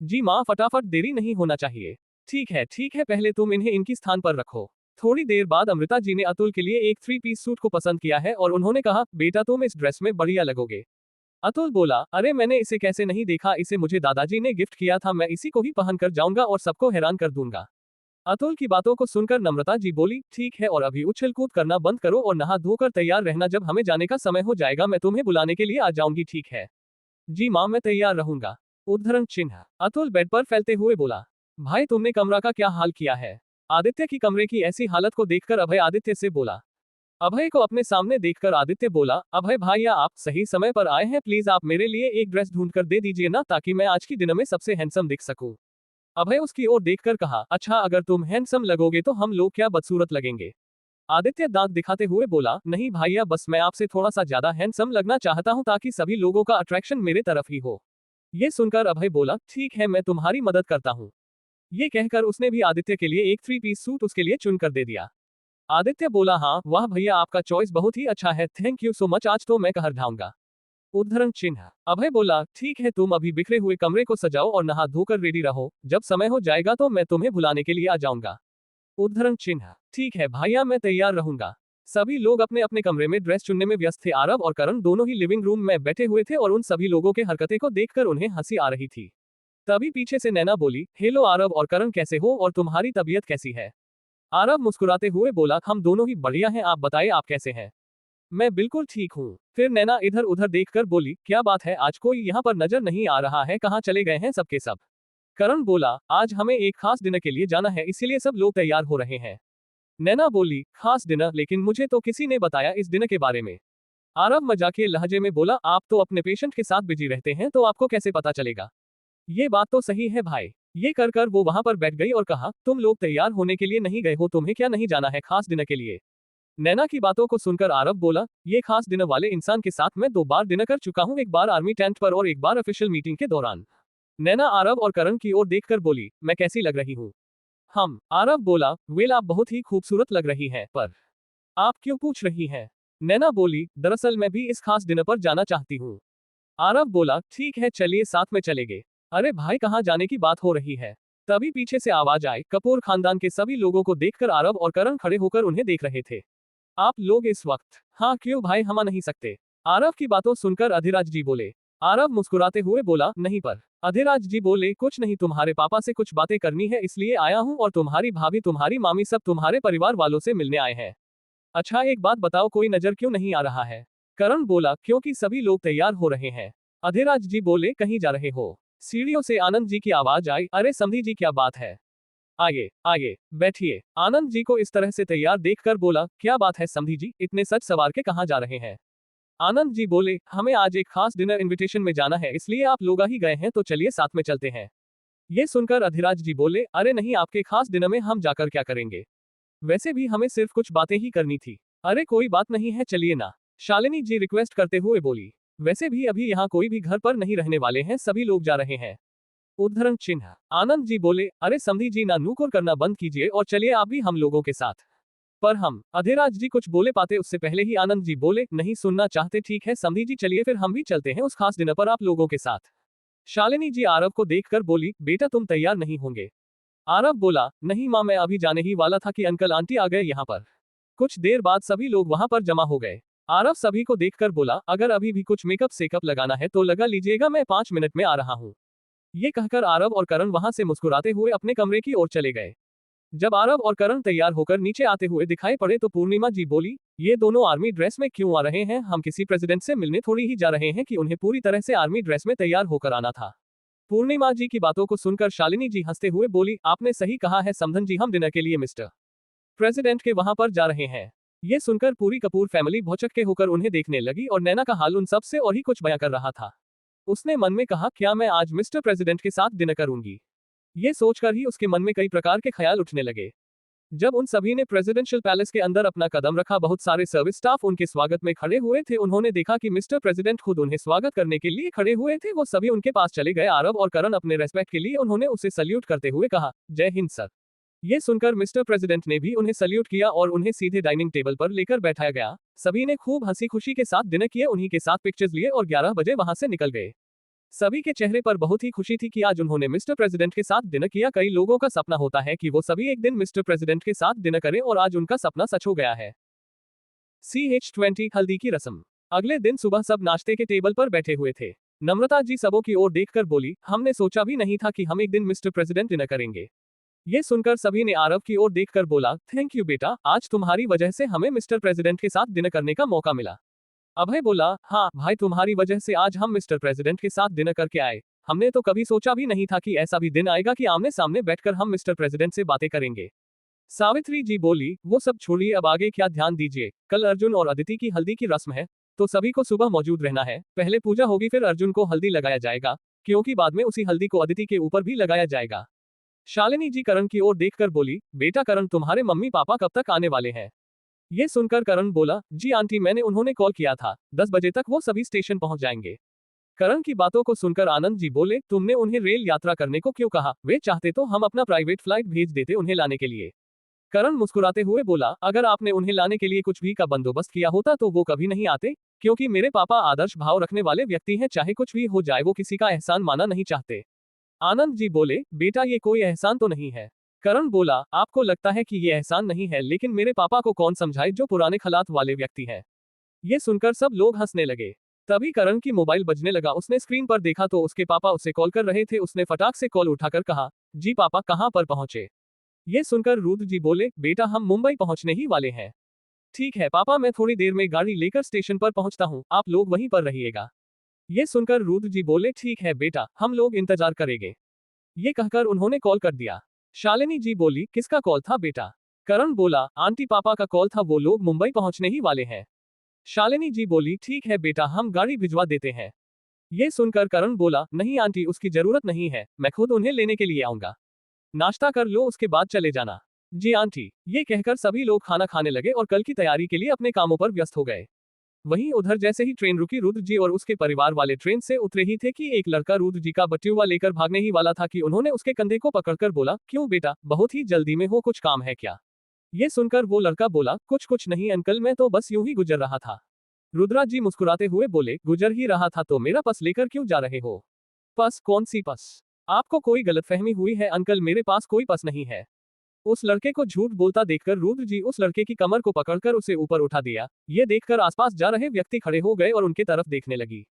जी माँ, फटाफट, देरी नहीं होना चाहिए। ठीक है, पहले तुम इन्हें इनकी स्थान पर रखो। थोड़ी देर बाद अमृता जी ने अतुल के लिए एक 3 पीस सूट को पसंद किया है और उन्होंने कहा, बेटा तुम इस ड्रेस में बढ़िया लगोगे। अतुल बोला, अरे मैंने इसे कैसे नहीं देखा, इसे मुझे दादाजी ने गिफ्ट किया था, मैं इसी को ही पहन कर जाऊंगा और सबको हैरान कर दूंगा। अतुल की बातों को सुनकर नम्रता जी बोली, ठीक है, और अभी उछल कूद करना बंद करो और नहा धोकर तैयार रहना, जब हमें जाने का समय हो जाएगा मैं तुम्हें बुलाने के लिए आ जाऊंगी, ठीक है? जी माँ, मैं तैयार रहूंगा। उद्धरण चिन्ह। अतुल बेड पर फैलते हुए बोला, भाई तुमने कमरा का क्या हाल किया है? आदित्य की कमरे की ऐसी हालत को देखकर अभय आदित्य से बोला। अभय को अपने सामने देखकर आदित्य बोला, अभय भाइया, आप सही समय पर आए हैं, प्लीज आप मेरे लिए एक ड्रेस ढूंढ कर दे दीजिए ना, ताकि मैं आज की डिनर में सबसे हैंडसम दिख सकूं। अभय उसकी ओर देखकर कहा, अच्छा अगर तुम हैंडसम लगोगे तो हम लोग क्या बदसूरत लगेंगे? आदित्य दांत दिखाते हुए बोला, नहीं भैया, बस मैं आपसे थोड़ा सा ज्यादा हैंडसम लगना चाहता हूँ ताकि सभी लोगों का अट्रैक्शन मेरे तरफ ही हो। ये सुनकर अभय बोला, ठीक है, मैं तुम्हारी मदद करता हूँ। ये कहकर उसने भी आदित्य के लिए एक 3 पीस सूट उसके लिए चुन कर दे दिया। आदित्य बोला, हाँ वाह भैया, आपका चॉइस बहुत ही अच्छा है, थैंक यू सो मच, आज तो मैं कहर ढाऊंगा। उद्धरण चिन्ह। अभय बोला, ठीक है, तुम अभी बिखरे हुए कमरे को सजाओ और नहा धोकर रेडी रहो, जब समय हो जाएगा तो मैं तुम्हें बुलाने के लिए आ जाऊंगा। उद्धरण चिन्ह। ठीक है भैया, मैं तैयार रहूंगा। सभी लोग अपने अपने कमरे में ड्रेस चुनने में व्यस्त थे। आरव और करण दोनों ही लिविंग रूम में बैठे हुए थे और उन सभी लोगों के हरकतें को देखकर उन्हें हंसी आ रही थी। तभी पीछे से नैना बोली, हेलो आरव और करण, कैसे हो और तुम्हारी तबीयत कैसी है? आरव मुस्कुराते हुए बोला, हम दोनों ही बढ़िया हैं, आप बताइए आप कैसे हैं? मैं बिल्कुल ठीक हूँ। फिर नैना इधर उधर देखकर बोली, क्या बात है, आज कोई यहाँ पर नजर नहीं आ रहा है, कहाँ चले गए हैं सबके सब? करण बोला, आज हमें एक खास डिनर के लिए जाना है, इसीलिए सब लोग तैयार हो रहे हैं। नैना बोली, खास डिनर? लेकिन मुझे तो किसी ने बताया इस डिनर के बारे में। आरव मजाकिये लहजे में बोला, आप तो अपने पेशेंट के साथ बिजी रहते हैं, तो आपको कैसे पता चलेगा? ये बात तो सही है भाई। ये कर कर वो वहां पर बैठ गई और कहा, तुम लोग तैयार होने के लिए नहीं गए हो, तुम्हें क्या नहीं जाना है खास डिनर के लिए? नैना की बातों को सुनकर आरव बोला, ये खास डिनर वाले इंसान के साथ मैं 2 बार डिनर कर चुका हूँ, एक बार आर्मी टेंट पर और एक बार ऑफिशियल मीटिंग के दौरान। नैना आरव और करण की ओर देखकर बोली, मैं कैसी लग रही हूँ? हम। आरव बोला, वेल आप बहुत ही खूबसूरत लग रही हैं, पर आप क्यों पूछ रही हैं? नैना बोली, दरअसल मैं भी इस खास डिनर पर जाना चाहती हूँ। आरव बोला, ठीक है चलिए साथ में चलेंगे। अरे भाई, कहाँ जाने की बात हो रही है? तभी पीछे से आवाज आई। कपूर खानदान के सभी लोगों को देखकर आरव और करण खड़े होकर उन्हें देख रहे थे। आप लोग इस वक्त? हाँ क्यों भाई, हम आ नहीं सकते? आरव की बातों सुनकर अधिराज जी बोले। आरव मुस्कुराते हुए बोला, नहीं पर। अधिराज जी बोले, कुछ नहीं, तुम्हारे पापा से कुछ बातें करनी है इसलिए आया हूँ, और तुम्हारी भाभी तुम्हारी मामी सब तुम्हारे परिवार वालों से मिलने आए हैं। अच्छा एक बात बताओ, कोई नजर क्यों नहीं आ रहा है? करण बोला, क्योंकि सभी लोग तैयार हो रहे हैं। अधिराज जी बोले, कहीं जा रहे हो? सीढ़ियों से आनंद जी की आवाज आई, अरे समधी जी क्या बात है? आइए आइए बैठिए। आनंद जी को इस तरह से तैयार देखकर बोला, क्या बात है समधी जी, इतने सज सवार के कहाँ जा रहे हैं? आनंद जी बोले, हमें आज एक खास डिनर इनविटेशन में जाना है, इसलिए आप लोग आ ही गए हैं तो चलिए साथ में चलते हैं। ये सुनकर अधिराज जी बोले, अरे नहीं, आपके खास डिनर में हम जाकर क्या करेंगे? वैसे भी हमें सिर्फ कुछ बातें ही करनी थी। अरे कोई बात नहीं है, चलिए ना। शालिनी जी रिक्वेस्ट करते हुए बोली। वैसे भी अभी यहाँ कोई भी घर पर नहीं रहने वाले हैं, सभी लोग जा रहे हैं। उद्धरण चिन्ह। आनंद जी बोले, अरे समधी जी ना नूकुर करना बंद कीजिए और चलिए आप भी हम लोगों के साथ। पर हम। अधिराज जी कुछ बोले पाते उससे पहले ही आनंद जी बोले, नहीं सुनना चाहते? ठीक है समधी जी, चलिए फिर हम भी चलते हैं उस खास डिनर पर आप लोगों के साथ। शालिनी जी आरव को देखकर बोली, बेटा तुम तैयार नहीं होंगे? आरव बोला, नहीं माँ, मैं अभी जाने ही वाला था कि अंकल आंटी आ गए यहाँ पर। कुछ देर बाद सभी लोग वहां पर जमा हो गए। आरव सभी को देखकर बोला, अगर अभी भी कुछ मेकअप सेकअप लगाना है तो लगा लीजिएगा, मैं 5 मिनट में आ रहा हूँ। ये कहकर आरव और करण वहां से मुस्कुराते हुए अपने कमरे की ओर चले गए। जब आरव और करण तैयार होकर नीचे आते हुए दिखाई पड़े तो पूर्णिमा जी बोली, ये दोनों आर्मी ड्रेस में क्यों आ रहे हैं? हम किसी प्रेसिडेंट से मिलने थोड़ी ही जा रहे हैं कि उन्हें पूरी तरह से आर्मी ड्रेस में तैयार होकर आना था। पूर्णिमा जी की बातों को सुनकर शालिनी जी हंसते हुए बोली, आपने सही कहा है समधन जी, हम डिनर के लिए मिस्टर प्रेसिडेंट के वहां पर जा रहे हैं। ये सुनकर पूरी कपूर फैमिली भौचक्के होकर उन्हें देखने लगी और नैना का हाल उन सब से और ही कुछ बयां कर रहा था। उसने मन में कहा, क्या मैं आज मिस्टर प्रेसिडेंट के साथ डिनर करूंगी? ये सोचकर ही उसके मन में कई प्रकार के ख्याल उठने लगे। जब उन सभी ने प्रेसिडेंशियल पैलेस के अंदर अपना कदम रखा, बहुत सारे सर्विस स्टाफ उनके स्वागत में खड़े हुए थे। उन्होंने देखा कि मिस्टर प्रेसिडेंट खुद उन्हें स्वागत करने के लिए खड़े हुए थे। वो सभी उनके पास चले गए। आरव और करण अपने रेस्पेक्ट के लिए उन्होंने उसे सल्यूट करते हुए कहा, जय हिंद सर। ये सुनकर मिस्टर प्रेसिडेंट ने भी उन्हें सल्यूट किया और उन्हें सीधे डाइनिंग टेबल पर लेकर बैठाया गया। सभी ने खूब हंसी खुशी के साथ डिनर किए, उन्हीं के साथ पिक्चर्स लिए और 11 बजे वहां से निकल गए। सभी के चेहरे पर बहुत ही खुशी थी कि आज उन्होंने मिस्टर प्रेसिडेंट के साथ डिनर किया। कई लोगों का सपना होता है कि वो सभी एक दिन मिस्टर प्रेसिडेंट के साथ डिनर करें और आज उनका सपना सच हो गया है। CH20 हल्दी की रस्म। अगले दिन सुबह सब नाश्ते के टेबल पर बैठे हुए थे। नम्रता जी सबों की ओर देखकर बोली, हमने सोचा भी नहीं था कि हम एक दिन मिस्टर प्रेसिडेंट डिनर करेंगे। ये सुनकर सभी ने आरव की ओर देखकर बोला, थैंक यू बेटा, आज तुम्हारी वजह से हमें मिस्टर प्रेसिडेंट के साथ डिनर करने का मौका मिला। अभय बोला, हाँ भाई, तुम्हारी वजह से आज हम मिस्टर प्रेसिडेंट के साथ डिनर करके आए। हमने तो कभी सोचा भी नहीं था कि ऐसा भी दिन आएगा कि आमने सामने बैठकर हम मिस्टर प्रेसिडेंट से बातें करेंगे। सावित्री जी बोली, वो सब छोड़िए, अब आगे क्या ध्यान दीजिए। कल अर्जुन और अदिति की हल्दी की रस्म है, तो सभी को सुबह मौजूद रहना है। पहले पूजा होगी, फिर अर्जुन को हल्दी लगाया जाएगा, क्योंकि बाद में उसी हल्दी को अदिति के ऊपर भी लगाया जाएगा। शालिनी जी करण की ओर देखकर बोली, बेटा करण तुम्हारे मम्मी पापा कब तक आने वाले हैं? ये सुनकर करण बोला, जी आंटी मैंने उन्होंने कॉल किया था, 10 बजे तक वो सभी स्टेशन पहुंच जाएंगे। करण की बातों को सुनकर आनंद जी बोले, तुमने उन्हें रेल यात्रा करने को क्यों कहा? वे चाहते तो हम अपना प्राइवेट फ्लाइट भेज देते उन्हें लाने के लिए। करण मुस्कुराते हुए बोला, अगर आपने उन्हें लाने के लिए कुछ भी का बंदोबस्त किया होता तो वो कभी नहीं आते, क्योंकि मेरे पापा आदर्श भाव रखने वाले व्यक्ति हैं, चाहे कुछ भी हो जाए वो किसी का एहसान माना नहीं चाहते। आनंद जी बोले, बेटा ये कोई एहसान तो नहीं है। करण बोला, आपको लगता है कि ये एहसान नहीं है, लेकिन मेरे पापा को कौन समझाए जो पुराने खलात वाले व्यक्ति हैं। ये सुनकर सब लोग हंसने लगे। तभी करण की मोबाइल बजने लगा, उसने स्क्रीन पर देखा तो उसके पापा उससे कॉल कर रहे थे। उसने फटाक से कॉल उठाकर कहा, जी पापा कहाँ पर पहुंचे? ये सुनकर रुद्र जी बोले, बेटा हम मुंबई पहुंचने ही वाले हैं। ठीक है पापा, मैं थोड़ी देर में गाड़ी लेकर स्टेशन पर पहुंचता हूं, आप लोग वहीं पर रहिएगा। ये सुनकर रुद्र जी बोले, ठीक है बेटा, हम लोग इंतजार करेंगे। ये कहकर उन्होंने कॉल कर दिया। शालिनी जी बोली, किसका कॉल था बेटा? करण बोला, आंटी पापा का कॉल था, वो लोग मुंबई पहुंचने ही वाले हैं। शालिनी जी बोली, ठीक है बेटा, हम गाड़ी भिजवा देते हैं। ये सुनकर करण बोला, नहीं आंटी उसकी जरूरत नहीं है, मैं खुद उन्हें लेने के लिए आऊंगा। नाश्ता कर लो उसके बाद चले जाना। जी आंटी। ये कहकर सभी लोग खाना खाने लगे और कल की तैयारी के लिए अपने कामों पर व्यस्त हो गए। वहीं उधर जैसे ही ट्रेन रुकी, रुद्र जी और उसके परिवार वाले ट्रेन से उतरे ही थे कि एक लड़का रुद्र जी का बटुआ लेकर भागने ही वाला था कि उन्होंने उसके कंधे को पकड़कर बोला, क्यों बेटा, बहुत ही जल्दी में हो, कुछ काम है क्या? ये सुनकर वो लड़का बोला, कुछ कुछ नहीं अंकल, मैं तो बस यूं ही गुजर रहा था। रुद्रा जी मुस्कुराते हुए बोले, गुजर ही रहा था तो मेरा पर्स लेकर क्यों जा रहे हो? पर्स? कौन सी पर्स? आपको कोई गलतफहमी हुई है अंकल, मेरे पास कोई पर्स नहीं है। उस लड़के को झूठ बोलता देखकर रुद्र जी उस लड़के की कमर को पकड़कर उसे ऊपर उठा दिया। ये देखकर आसपास जा रहे व्यक्ति खड़े हो गए और उनके तरफ देखने लगी।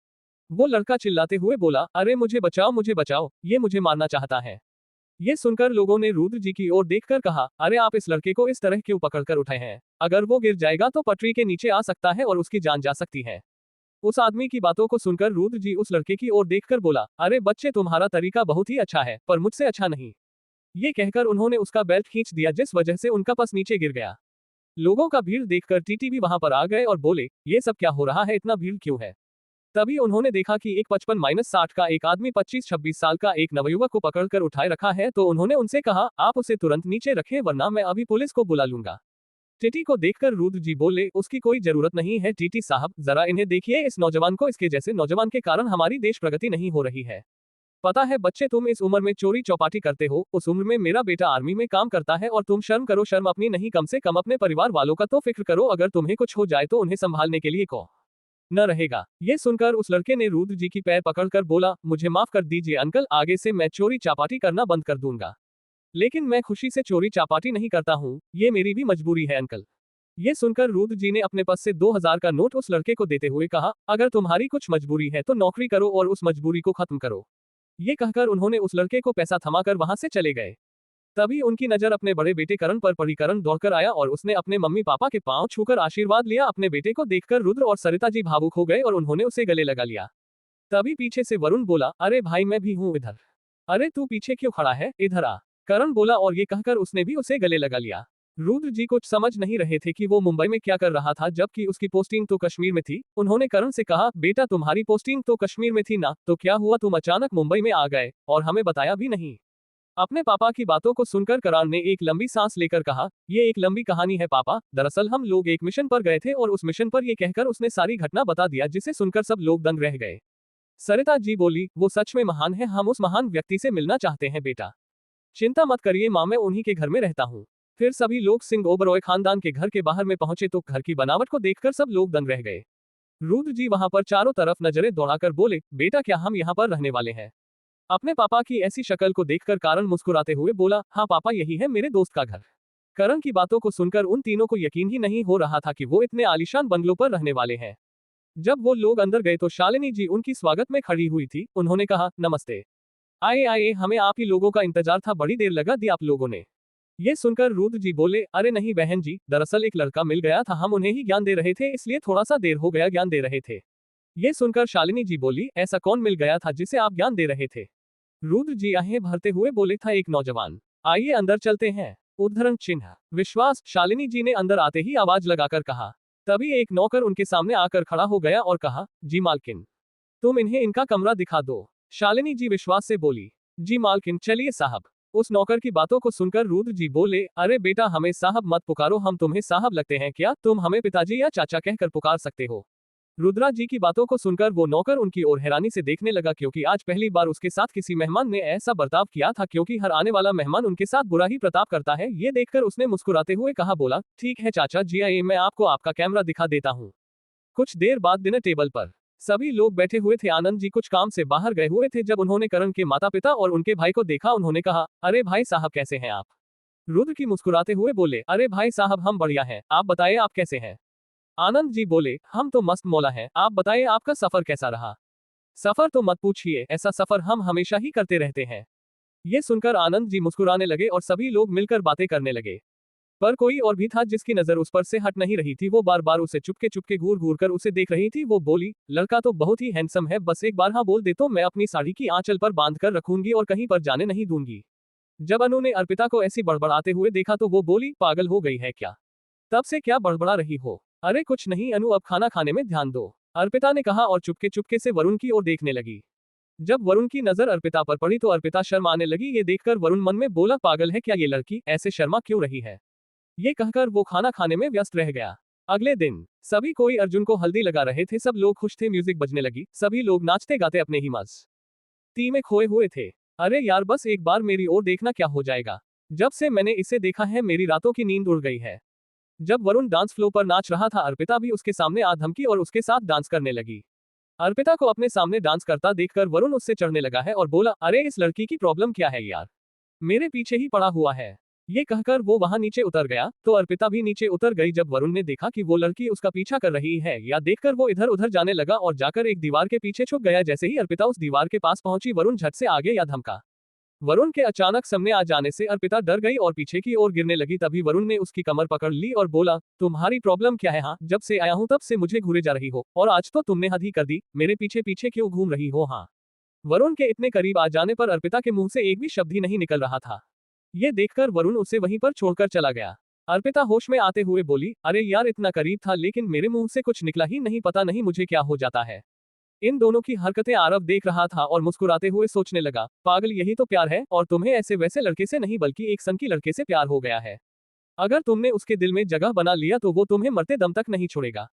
वो लड़का चिल्लाते हुए बोला, अरे मुझे बचाओ, ये मुझे मारना चाहता है। ये सुनकर लोगों ने रुद्र जी की ओर देखकर कहा, अरे आप इस लड़के को इस तरह क्यों पकड़कर उठाए हैं? अगर वो गिर जाएगा तो पटरी के नीचे आ सकता है और उसकी जान जा सकती है। उस आदमी की बातों को सुनकर रुद्र जी उस लड़के की ओर देखकर बोला, अरे बच्चे तुम्हारा तरीका बहुत ही अच्छा है, पर मुझसे अच्छा नहीं। ये कहकर उन्होंने उसका बेल्ट खींच दिया, जिस वजह से उनका पर्स नीचे गिर गया। लोगों का भीड़ देखकर टीटी भी वहां पर आ गए और बोले, ये सब क्या हो रहा है, इतना भीड़ क्यों है? तभी उन्होंने देखा कि एक 55-60 का एक आदमी 25-26 साल का एक नवयुवक को पकड़कर उठाए रखा है, तो उन्होंने उनसे कहा, आप उसे तुरंत नीचे रखें वरना मैं अभी पुलिस को बुला लूंगा। टीटी को देखकर रुद्र जी बोले, उसकी कोई जरूरत नहीं है टीटी साहब, जरा इन्हें देखिए, इस नौजवान को, इसके जैसे नौजवान के कारण हमारी देश प्रगति नहीं हो रही है। पता है बच्चे, तुम इस उम्र में चोरी चौपाटी करते हो, उस उम्र में मेरा बेटा आर्मी में काम करता है और तुम शर्म करो, शर्म अपनी नहीं, कम से कम अपने परिवार वालों का तो फिक्र करो, अगर तुम्हें कुछ हो जाए तो उन्हें संभालने के लिए कौन न रहेगा? ये सुनकर उस लड़के ने रुद्र जी की पैर पकड़कर बोला, मुझे माफ कर दीजिए अंकल, आगे से मैं चोरी चापाटी करना बंद कर दूंगा। लेकिन मैं खुशी से चोरी चापाटी नहीं करता हूँ, ये मेरी भी मजबूरी है अंकल। ये सुनकर रुद्र जी ने अपने पास से 2000 का नोट उस लड़के को देते हुए कहा, अगर तुम्हारी कुछ मजबूरी है तो नौकरी करो और उस मजबूरी को खत्म करो। ये कहकर उन्होंने उस लड़के को पैसा थमाकर वहां से चले गए। तभी उनकी नजर अपने बड़े बेटे करण पर पड़ी। करण दौड़कर आया और उसने अपने मम्मी पापा के पांव छूकर आशीर्वाद लिया। अपने बेटे को देखकर रुद्र और सरिता जी भावुक हो गए और उन्होंने उसे गले लगा लिया। तभी पीछे से वरुण बोला, अरे भाई मैं भी हूँ इधर। अरे तू पीछे क्यों खड़ा है, इधर आ। करण बोला और ये कहकर उसने भी उसे गले लगा लिया। रुद्र जी कुछ समझ नहीं रहे थे कि वो मुंबई में क्या कर रहा था, जबकि उसकी पोस्टिंग तो कश्मीर में थी। उन्होंने करण से कहा, बेटा तुम्हारी पोस्टिंग तो कश्मीर में थी ना, तो क्या हुआ तुम अचानक मुंबई में आ गए और हमें बताया भी नहीं? अपने पापा की बातों को सुनकर करण ने एक लंबी सांस लेकर कहा, ये एक लंबी कहानी है पापा, दरअसल हम लोग एक मिशन पर गए थे और उस मिशन पर, ये कहकर उसने सारी घटना बता दिया, जिसे सुनकर सब लोग दंग रह गए। सरिता जी बोली, वो सच में महान है, हम उस महान व्यक्ति से मिलना चाहते हैं बेटा। चिंता मत करिए माँ, मैं उन्हीं के घर में रहता हूँ। फिर सभी लोग सिंह ओबरॉय खानदान के घर के बाहर में पहुंचे तो घर की बनावट को देखकर सब लोग दंग रह गए। रुद्र जी वहां पर चारों तरफ नजरें दौड़ाकर बोले, बेटा क्या हम यहाँ पर रहने वाले हैं? अपने पापा की ऐसी शक्ल को देखकर करण मुस्कुराते हुए बोला, हाँ पापा यही है मेरे दोस्त का घर। करण की बातों को सुनकर उन तीनों को यकीन ही नहीं हो रहा था कि वो इतने आलीशान बंगलों पर रहने वाले हैं। जब वो लोग अंदर गए तो शालिनी जी उनकी स्वागत में खड़ी हुई थी। उन्होंने कहा, नमस्ते। आए आए, हमें आप ही लोगों का इंतजार था, बड़ी देर लगा दी आप लोगों ने। ये सुनकर रुद्र जी बोले, अरे नहीं बहन जी, दरअसल एक लड़का मिल गया था, हम उन्हें ही ज्ञान दे रहे थे, इसलिए थोड़ा सा देर हो गया, ज्ञान दे रहे थे। ये सुनकर शालिनी जी बोली, ऐसा कौन मिल गया था जिसे आप ज्ञान दे रहे थे? रुद्र जी आहें भरते हुए बोले, था एक नौजवान। आइए अंदर चलते हैं। उद्धरण चिन्ह विश्वास, शालिनी जी ने अंदर आते ही आवाज लगाकर कहा। तभी एक नौकर उनके सामने आकर खड़ा हो गया और कहा, जी मालकिन, तुम इन्हें इनका कमरा दिखा दो। शालिनी जी विश्वास से बोली, जी मालकिन, चलिए साहब। उस नौकर की बातों को सुनकर रुद्र जी बोले, अरे बेटा हमें साहब मत पुकारो, हम तुम्हें साहब लगते हैं क्या? तुम हमें पिताजी या चाचा कहकर पुकार सकते हो। रुद्रा जी की बातों को सुनकर वो नौकर उनकी ओर हैरानी से देखने लगा, क्योंकि आज पहली बार उसके साथ किसी मेहमान ने ऐसा बर्ताव किया था, क्योंकि हर आने वाला मेहमान उनके साथ बुरा ही प्रताप करता है। ये देखकर उसने मुस्कुराते हुए कहा, बोला, ठीक है चाचा जी, आइए मैं आपको आपका कैमरा दिखा देता हूँ। कुछ देर बाद डिनर टेबल पर सभी लोग बैठे हुए थे। आनंद जी कुछ काम से बाहर गए हुए थे। जब उन्होंने करण के माता पिता और उनके भाई को देखा, उन्होंने कहा, अरे भाई साहब कैसे हैं आप? रुद्र की मुस्कुराते हुए बोले, अरे भाई साहब हम बढ़िया हैं, आप बताइए आप कैसे हैं? आनंद जी बोले, हम तो मस्त मौला हैं, आप बताइए आपका सफर कैसा रहा? सफर तो मत पूछिए, ऐसा सफर हम हमेशा ही करते रहते हैं। ये सुनकर आनंद जी मुस्कुराने लगे और सभी लोग मिलकर बातें करने लगे। पर कोई और भी था जिसकी नजर उस पर से हट नहीं रही थी। वो बार बार उसे चुपके चुपके घूर घूर कर उसे देख रही थी। वो बोली, लड़का तो बहुत ही हैंडसम है, बस एक बार हाँ बोल दे तो मैं अपनी साड़ी की आंचल पर बांध कर रखूंगी और कहीं पर जाने नहीं दूंगी। जब अनु ने अर्पिता को ऐसी बड़बड़ाते हुए देखा तो वो बोली, पागल हो गई है क्या? तब से क्या बड़बड़ा रही हो? अरे कुछ नहीं अनु, अब खाना खाने में ध्यान दो, अर्पिता ने कहा और चुपके चुपके से वरुण की ओर देखने लगी। जब वरुण की नजर अर्पिता पर पड़ी तो अर्पिता शर्माने लगी। ये देखकर वरुण मन में बोला, पागल है क्या ये लड़की, ऐसे शर्मा क्यों रही है? ये कहकर वो खाना खाने में व्यस्त रह गया। अगले दिन सभी कोई अर्जुन को हल्दी लगा रहे थे। सब लोग खुश थे, म्यूजिक बजने लगी, सभी लोग नाचते गाते अपने ही मस्ती में खोए हुए थे। अरे यार बस एक बार मेरी ओर देखना, क्या हो जाएगा? जब से मैंने इसे देखा है मेरी रातों की नींद उड़ गई है। जब वरुण डांस फ्लोर पर नाच रहा था, अर्पिता भी उसके सामने आ धमकी और उसके साथ डांस करने लगी। अर्पिता को अपने सामने डांस करता देखकर वरुण उससे चढ़ने लगा है और बोला, अरे इस लड़की की प्रॉब्लम क्या है यार, मेरे पीछे ही पड़ा हुआ है। ये कहकर वो वहां नीचे उतर गया तो अर्पिता भी नीचे उतर गई। जब वरुण ने देखा कि वो लड़की उसका पीछा कर रही है, या देखकर वो इधर उधर जाने लगा और जाकर एक दीवार के पीछे छुप गया। जैसे ही अर्पिता उस दीवार के पास पहुंची, वरुण झट से आगे या धमका। वरुण के अचानक सामने आ जाने से अर्पिता डर गई और पीछे की ओर गिरने लगी। तभी वरुण ने उसकी कमर पकड़ ली और बोला, तुम्हारी प्रॉब्लम क्या है? हाँ, जब से आया हूँ तब से मुझे घूरे जा रही हो और आज तो तुमने हद ही कर दी, मेरे पीछे पीछे क्यों घूम रही हो? हाँ। वरुण के इतने करीब आ जाने पर अर्पिता के मुंह से एक भी शब्द ही नहीं निकल रहा था। ये देखकर वरुण उसे वहीं पर छोड़कर चला गया। अर्पिता होश में आते हुए बोली, अरे यार इतना करीब था लेकिन मेरे मुंह से कुछ निकला ही नहीं, पता नहीं मुझे क्या हो जाता है। इन दोनों की हरकतें आरव देख रहा था और मुस्कुराते हुए सोचने लगा, पागल यही तो प्यार है, और तुम्हें ऐसे वैसे लड़के से नहीं बल्कि एक सनकी लड़के से प्यार हो गया है। अगर तुमने उसके दिल में जगह बना लिया तो वो तुम्हें मरते दम तक नहीं छोड़ेगा।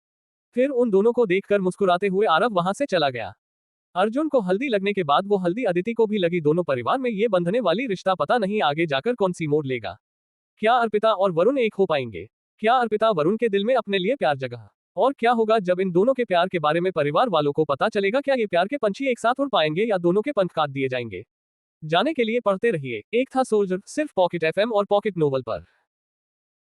फिर उन दोनों को देखकर मुस्कुराते हुए आरव वहां से चला गया। अर्जुन को हल्दी लगने के बाद वो हल्दी अदिति को भी लगी। दोनों परिवार में ये बंधने वाली रिश्ता पता नहीं आगे जाकर कौन सी मोड़ लेगा। क्या अर्पिता और वरुण एक हो पाएंगे? क्या अर्पिता वरुण के दिल में अपने लिए प्यार जगह? और क्या होगा जब इन दोनों के प्यार के बारे में परिवार वालों को पता चलेगा? क्या ये प्यार के पंछी एक साथ उड़ पाएंगे या दोनों के पंख काट दिए जाएंगे? जाने के लिए पढ़ते रहिए एक था सोल्जर, सिर्फ पॉकेट एफएम और पॉकेट नोवेल पर।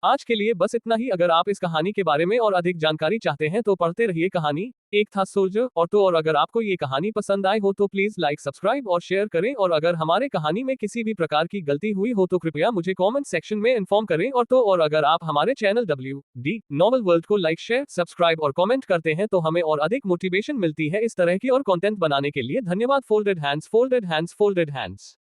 आज के लिए बस इतना ही। अगर आप इस कहानी के बारे में और अधिक जानकारी चाहते हैं तो पढ़ते रहिए कहानी एक था सोल्जर। और अगर आपको ये कहानी पसंद आए हो तो प्लीज लाइक, सब्सक्राइब और शेयर करें। और अगर हमारे कहानी में किसी भी प्रकार की गलती हुई हो तो कृपया मुझे कमेंट सेक्शन में इन्फॉर्म करें। और अगर आप हमारे चैनल WD नॉवल वर्ल्ड को लाइक, शेयर, सब्सक्राइब और कमेंट करते हैं तो हमें और अधिक मोटिवेशन मिलती है इस तरह की और कंटेंट बनाने के लिए। धन्यवाद। Folded hands, folded hands, folded hands.